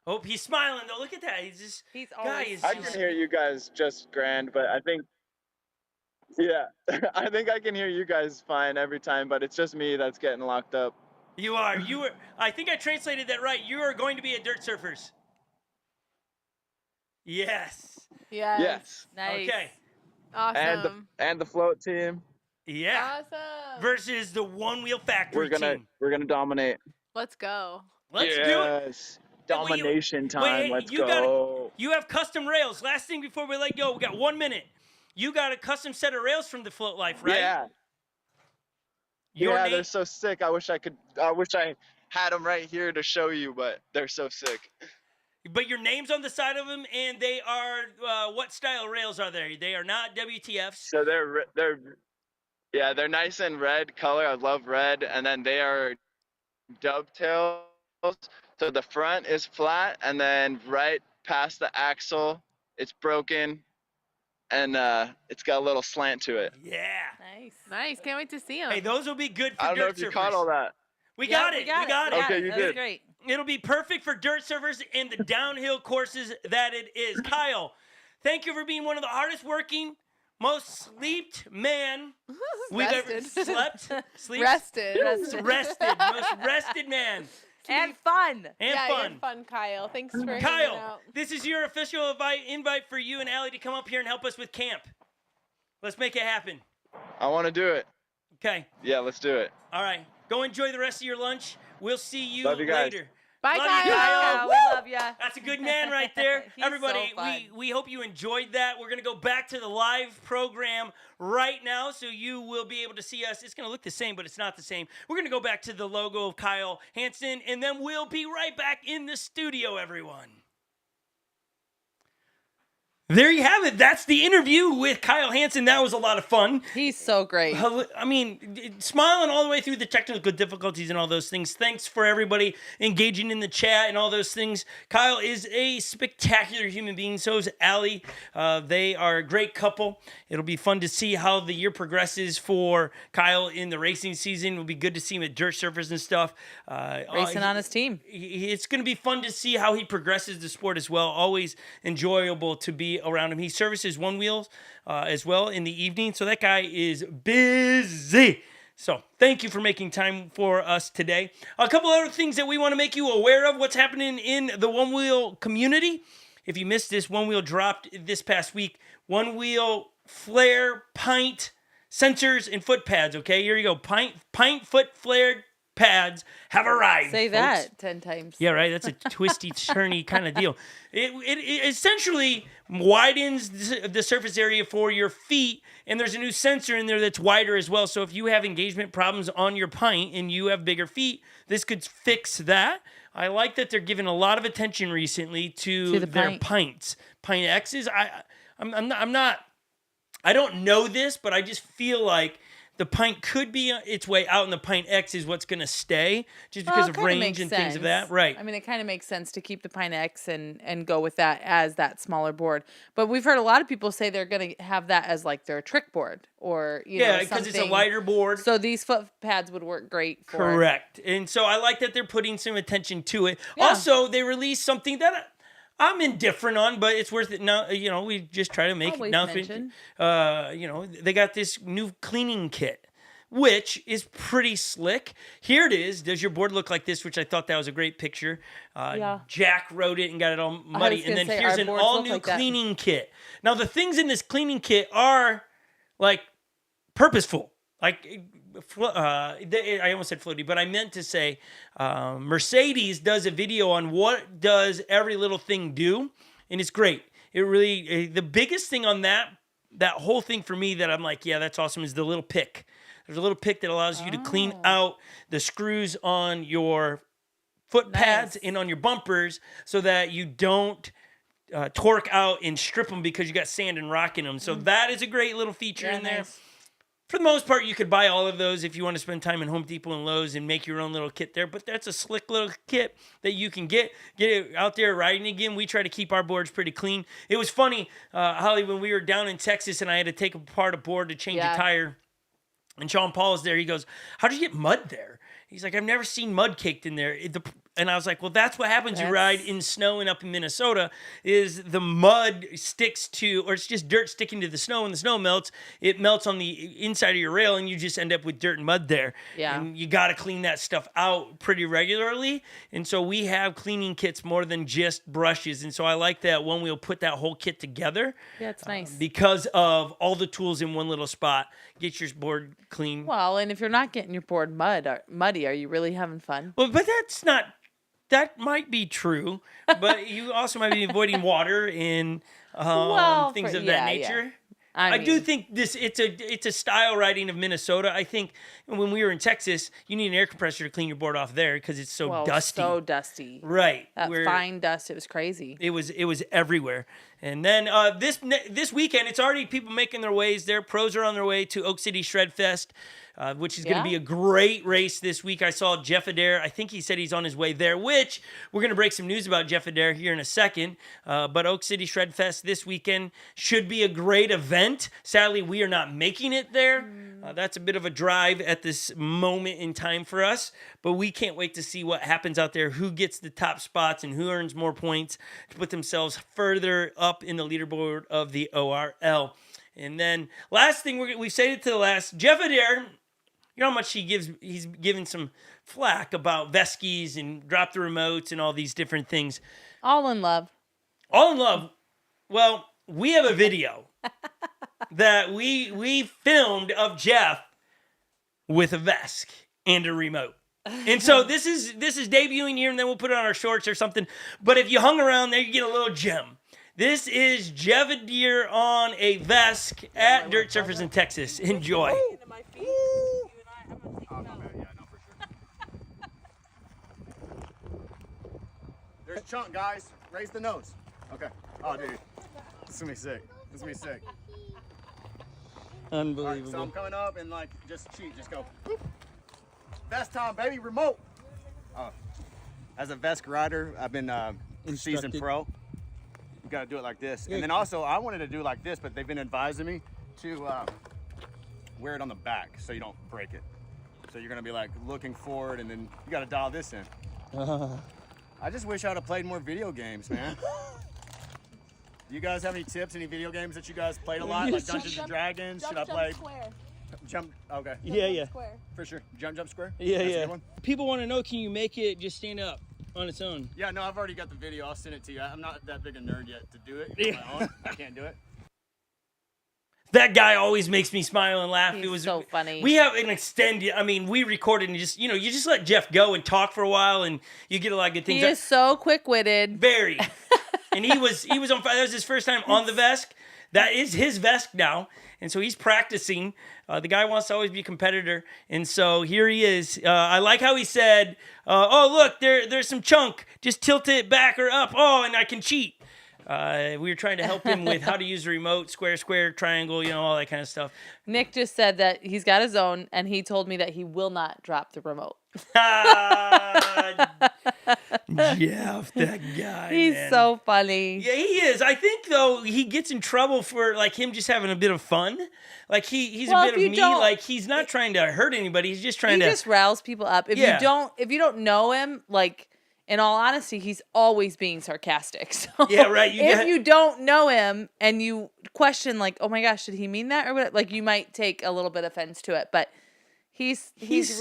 Oh, he's smiling though. Look at that. He's always. I can hear you guys just grand, but I think I can hear you guys fine every time, but it's just me that's getting locked up. You are. I think I translated that right. You are going to be at Dirt Surfers. Yes. Yes. Nice. Okay. Awesome. And the float team. Yeah. Awesome. Versus the one wheel factory team. We're gonna dominate. Let's go. Let's do it. Domination time. Let's go. You have custom rails. Last thing before we let go, we got 1 minute. You got a custom set of rails from the Float Life, right? Yeah. They're so sick. I wish I had them right here to show you, but they're so sick. But your name's on the side of them, and they are what style rails are they? They are not WTFs. So they're nice and red color. I love red, and then they are dovetails. So the front is flat, and then right past the axle. It's broken, and it's got a little slant to it. Yeah. Nice. Can't wait to see them. Hey, those will be good for I don't know dirt if you surfers. caught all that. We got it. Okay, you that did. was great. It'll be perfect for dirt surfers and the downhill courses that it is. Kyle, thank you for being one of the hardest working, most sleeped man we've ever slept. Rested. Most rested man. And fun. And yeah, fun. you're fun, Kyle. Thanks for hanging Kyle, out. this is your official invite for you and Allie to come up here and help us with camp. Let's make it happen. I want to do it. Okay. Yeah, let's do it. All right. Go enjoy the rest of your lunch. We'll see you Love you guys. later. Bye, Love Kyle. you, Kyle. We love ya. That's a good man right there. He's Everybody, so fun. we hope you enjoyed that. We're going to go back to the live program right now, so you will be able to see us. It's going to look the same, but it's not the same. We're going to go back to the logo of Kyle Hanson, and then we'll be right back in the studio, everyone. There you have it. That's the interview with Kyle Hanson. That was a lot of fun. He's so great. I mean, smiling all the way through the technical difficulties and all those things. Thanks for everybody engaging in the chat and all those things. Kyle is a spectacular human being. So is Allie. They are a great couple. It'll be fun to see how the year progresses for Kyle in the racing season. It'll be good to see him at dirt surfers and stuff. Racing on his team. It's going to be fun to see how he progresses the sport as well. Always enjoyable to be around him. He services Onewheels as well in the evening, so that guy is busy. So thank you for making time for us today. A couple other things that we want to make you aware of, what's happening in the Onewheel community. If you missed this, Onewheel dropped this past week. Onewheel flare, pint, sensors, and foot pads, okay? Here you go. Pint foot flare pads have arrived. Say folks. that 10 times. Yeah, right. That's a twisty, turny kind of deal. It essentially widens the surface area for your feet, and there's a new sensor in there that's wider as well. So if you have engagement problems on your pint and you have bigger feet, this could fix that. I like that they're giving a lot of attention recently to their pints, pint X's. I don't know this, but I just feel like the pint could be its way out, and the pint X is what's going to stay just because of range and things of that. Right. I mean, it kind of makes sense to keep the pint X and go with that as that smaller board. But we've heard a lot of people say they're going to have that as like their trick board or, you know, because it's a lighter board. So these foot pads would work great for Correct. And so I like that they're putting some attention to it. Yeah. Also, they released something that I'm indifferent on, but it's worth it. Now, you know, we just try to make announcements. You know, they got this new cleaning kit, which is pretty slick. Here it is. Does your board look like this? Which I thought that was a great picture. Jack wrote it and got it all muddy. And then here's an all-new cleaning kit. Now, the things in this cleaning kit are, like, purposeful. Like, I almost said floaty, but I meant to say Mercedes does a video on what does every little thing do, and it's great. It really, the biggest thing on that whole thing for me that I'm like, yeah, that's awesome, is the little pick. There's a little pick that allows you to clean out the screws on your foot pads and on your bumpers so that you don't torque out and strip them because you got sand and rock in them. So that is a great little feature in there. Nice. For the most part, you could buy all of those if you want to spend time in Home Depot and Lowe's and make your own little kit there. But that's a slick little kit that you can get it out there riding again. We try to keep our boards pretty clean. It was funny, Holly, when we were down in Texas and I had to take apart a board to change a tire. And Sean Paul is there. He goes, "How'd you get mud there?" He's like, "I've never seen mud caked in there." And I was like, well, that's what happens. You ride in snow and up in Minnesota is the mud sticks to, or it's just dirt sticking to the snow, and the snow melts. It melts on the inside of your rail, and you just end up with dirt and mud there. Yeah. And you got to clean that stuff out pretty regularly. And so we have cleaning kits more than just brushes. And so I like that Onewheel put that whole kit together. Yeah, it's nice. Because of all the tools in one little spot. Get your board clean. Well, and if you're not getting your board muddy, are you really having fun? Well, but that might be true, but you also might be avoiding water and things of that nature. Yeah. I do think it's a style riding of Minnesota. I think when we were in Texas, you need an air compressor to clean your board off there because it's so dusty. So dusty. Right. That fine dust, it was crazy. It was everywhere. And then this weekend, it's already people making their ways there. Pros are on their way to Oak City Shred Fest. which is going to be a great race this week. I saw Jeff Adair. I think he said he's on his way there, which we're going to break some news about Jeff Adair here in a second. But Oak City Shred Fest this weekend should be a great event. Sadly, we are not making it there. That's a bit of a drive at this moment in time for us, but we can't wait to see what happens out there, who gets the top spots and who earns more points to put themselves further up in the leaderboard of the ORL. And then last thing, we've saved it to the last. Jeff Adair, you know how much he's given some flack about Veskies and drop the remotes and all these different things. All in love. All in love. Well, we have a video that we filmed of Jeff with a Vesk and a remote. And so this is debuting here, and then we'll put it on our shorts or something. But if you hung around there, you get a little gem. This is Jeff Adair on a Vesk at Dirt Surfers in Texas. Enjoy. There's chunk, guys. Raise the nose. Okay. Oh, dude. This is going to be sick. This is going to be sick. Unbelievable. Right, so I'm coming up and, like, just cheat. Just go. Whoop. Best time, baby. Remote. As a Vesk rider, I've been seasoned pro. You got to do it like this. And then also, I wanted to do like this, but they've been advising me to wear it on the back so you don't break it. So you're going to be, like, looking forward, and then you got to dial this in. I just wish I'd have played more video games, man. Do you guys have any tips, any video games that you guys played a lot, like Dungeons and Dragons? Should I play? Square. Jump, okay. Yeah. Square. For sure. Jump square? Yeah, That's a yeah. good one. People want to know, can you make it just stand up on its own? Yeah, no, I've already got the video. I'll send it to you. I'm not that big a nerd yet to do it on my own. I can't do it. That guy always makes me smile and laugh. He's it was so funny. We have an extended. I mean, we recorded and just you just let Jeff go and talk for a while, and you get a lot of good things. He is so quick-witted. Very. And he was on fire. That was his first time on the Vesk. That is his Vesk now, and so he's practicing. The guy wants to always be a competitor, and so here he is. I like how he said, "Oh look, there's some chunk. Just tilt it back or up. Oh, and I can cheat." We were trying to help him with how to use the remote, square, triangle, all that kind of stuff. Nick just said that he's got his own, and he told me that he will not drop the remote. Jeff, that guy. He's man. so funny. Yeah, he is. I think though he gets in trouble for like him just having a bit of fun. Like he's Well, a bit if of you me. don't- Like he's not trying to hurt anybody. He's just trying He to. just riles people up. If Yeah. you don't know him, like in all honesty, he's always being sarcastic. So Yeah, right. if you don't know him and you question, like, oh my gosh, did he mean that or what? Like you might take a little bit offense to it, but he's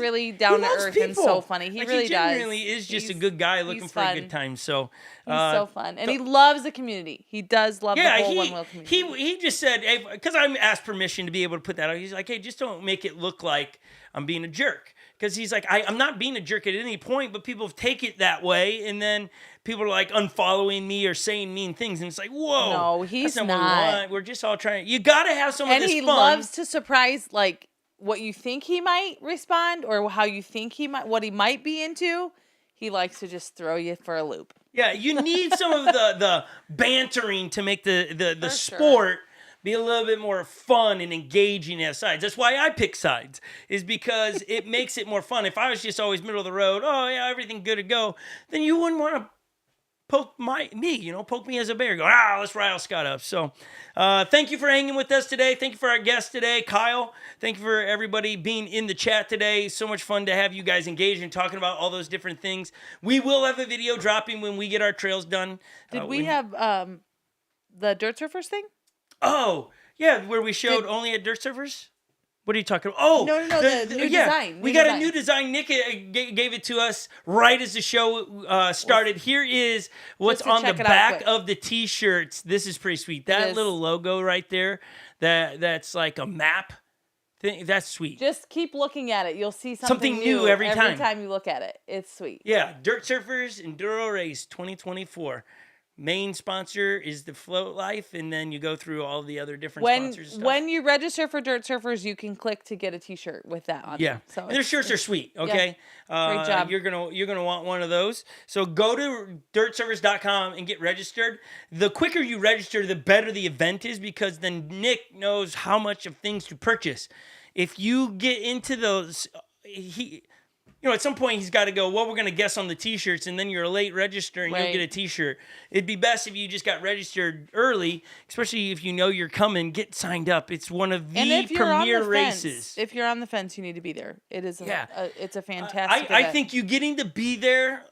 really down to loves earth and so people. funny. He Like, really he genuinely does. is just a He's- good guy looking he's for a fun. good time. So He's so fun, and he loves the community. He does love the whole Onewheel community. he just said, because I asked permission to be able to put that out. He's like, hey, just don't make it look like I'm being a jerk. Because he's like, I'm not being a jerk at any point, but people take it that way, and then people are like unfollowing me or saying mean things, and it's like, whoa, No, he's that's not. What we not. want. We're just all trying. You got to have some of And this he fun. loves to surprise, like what you think he might respond or how you think what he might be into. He likes to just throw you for a loop. Yeah, you need some of the bantering to make the For sport be a little bit more fun and engaging as sides. That's why I pick sides, is because it makes it more fun. If I was just always middle of the road, oh yeah, everything good to go, then you wouldn't want to poke me as a bear. Go, let's rile Scott up. So thank you for hanging with us today. Thank you for our guest today, Kyle. Thank you for everybody being in the chat today. So much fun to have you guys engaged and talking about all those different things. We will have a video dropping when we get our trails done. Did we have the Dirt Surfers thing? Oh, yeah, where we showed only at Dirt Surfers? What are you talking about? Oh, No, the new design. We got a new design. Nick gave it to us right as the show started. Here is what's Just to on the check it out back quick. of the T-shirts. This is pretty sweet. That is. little logo right there, that's like a map thing. That's sweet. Just keep looking at it. You'll see Something something new every time. Every time you look at it. It's sweet. Yeah, Dirt Surfers Enduro Race 2024. Main sponsor is the Float Life, and then you go through all the other different sponsors and stuff. When you register for Dirt Surfers, you can click to get a T-shirt with that on. Yeah, it. So and their shirts are sweet. Okay, Great job. You're gonna want one of those. So go to dirtservice.com and get registered. The quicker you register, the better the event is, because then Nick knows how much of things to purchase. if you get into those, at some point he's got to go, well, we're going to guess on the T-shirts, and then you're a late register and you'll get a T-shirt. It'd be best if you just got registered early, especially if you know you're coming. Get signed up. It's one of the premier races. If you're on the fence, you need to be there. It is. It's a fantastic. I think you getting to be there,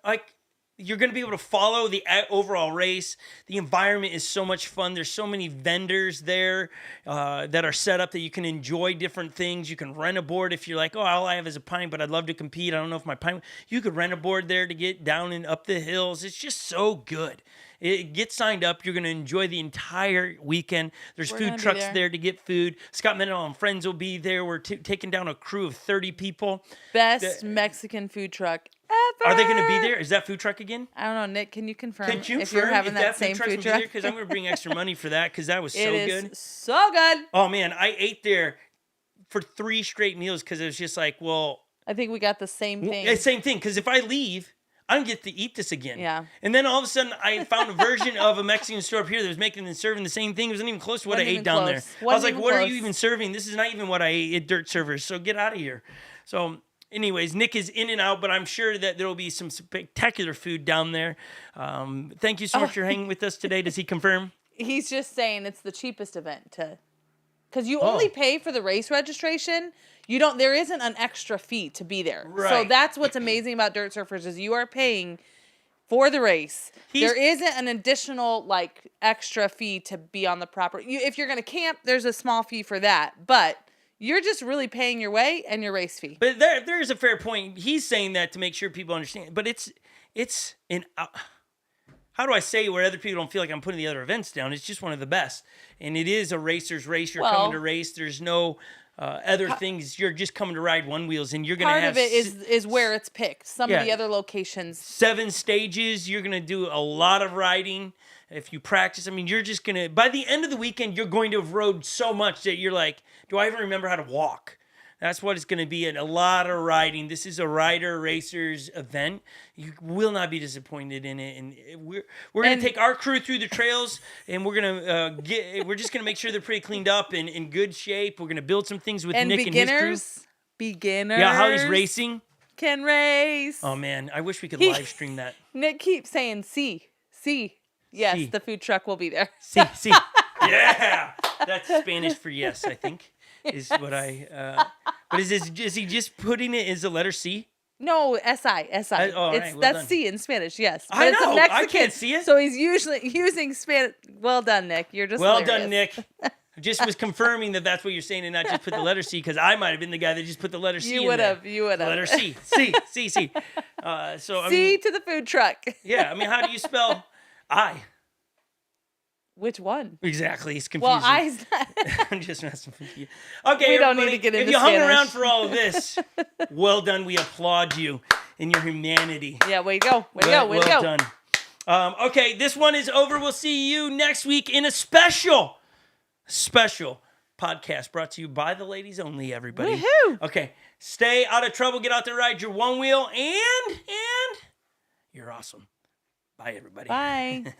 you're going to be able to follow the overall race. The environment is so much fun. There's so many vendors there that are set up that you can enjoy different things. You can rent a board if you're like, oh, all I have is a pine, but I'd love to compete. I don't know if my pine... You could rent a board there to get down and up the hills. It's just so good. Get signed up. You're going to enjoy the entire weekend. There's food trucks there to get food. Scott Mendenhall and friends will be there. We're taking down a crew of 30 people. Best Mexican food truck ever. Are they going to be there? Is that food truck again? I don't know, Nick. Can you confirm if you're having that same food truck? Because I'm going to bring extra money for that because that was so good. It is so good. Oh, man. I ate there for 3 straight meals because it was just like, well... I think we got the same thing. Same thing, because if I leave... I don't get to eat this again. Yeah. And then all of a sudden, I found a version of a Mexican store up here that was making and serving the same thing. It wasn't even close to what I ate down there. I was like, what are you even serving? This is not even what I ate at Dirt Servers, so get out of here. So anyways, Nick is in and out, but I'm sure that there will be some spectacular food down there. Thank you so much for hanging with us today. Does he confirm? He's just saying it's the cheapest event because you only pay for the race registration. There isn't an extra fee to be there. Right. So that's what's amazing about Dirt Surfers is you are paying for the race. There isn't an additional extra fee to be on the property. If you're going to camp, there's a small fee for that, but you're just really paying your way and your race fee. But there is a fair point. He's saying that to make sure people understand. But it's an how do I say where other people don't feel like I'm putting the other events down? It's just one of the best, and it is a racer's race. You're coming to race. There's no other things. You're just coming to ride one wheels, and you're going to have... Part of it is where it's picked. Some of the other locations. 7 stages. You're going to do a lot of riding. If you practice, you're just going to... By the end of the weekend, you're going to have rode so much that you're like, do I even remember how to walk? That's what it's going to be, a lot of riding. This is a rider racers event. You will not be disappointed in it, and we're going to take our crew through the trails, and we're going to we're just going to make sure they're pretty cleaned up and in good shape. We're going to build some things with Nick and his crew. Beginners. Yeah, how he's racing. Can race. Oh man, I wish we could live stream that. Nick keeps saying "see." Yes, the food truck will be there. See. Yeah, that's Spanish for yes, I think. Is what I, but is he just putting it as a letter C? No, S-I. Oh, right, well that's done. C in Spanish, yes. But I know, it's a Mexican, I can't see it. So he's usually using Spanish. Well done, Nick. You're just well hilarious. done, Nick. I just was confirming that that's what you're saying and not just put the letter C, because I might have been the guy that just put the letter C You would have. Letter C. C. C. So C to the food truck. Yeah, how do you spell I? Which one? Exactly, it's confusing. Well, I's not. I'm just messing with you. Okay, we don't need to get into if you Spanish. hung around for all of this, well done. We applaud you in your humanity. Yeah, way to go. Way to go. Done. Okay, this one is over. We'll see you next week in a special podcast brought to you by the ladies only, everybody. Woohoo! Okay, stay out of trouble. Get out there, ride your one wheel, and you're awesome. Bye, everybody. Bye.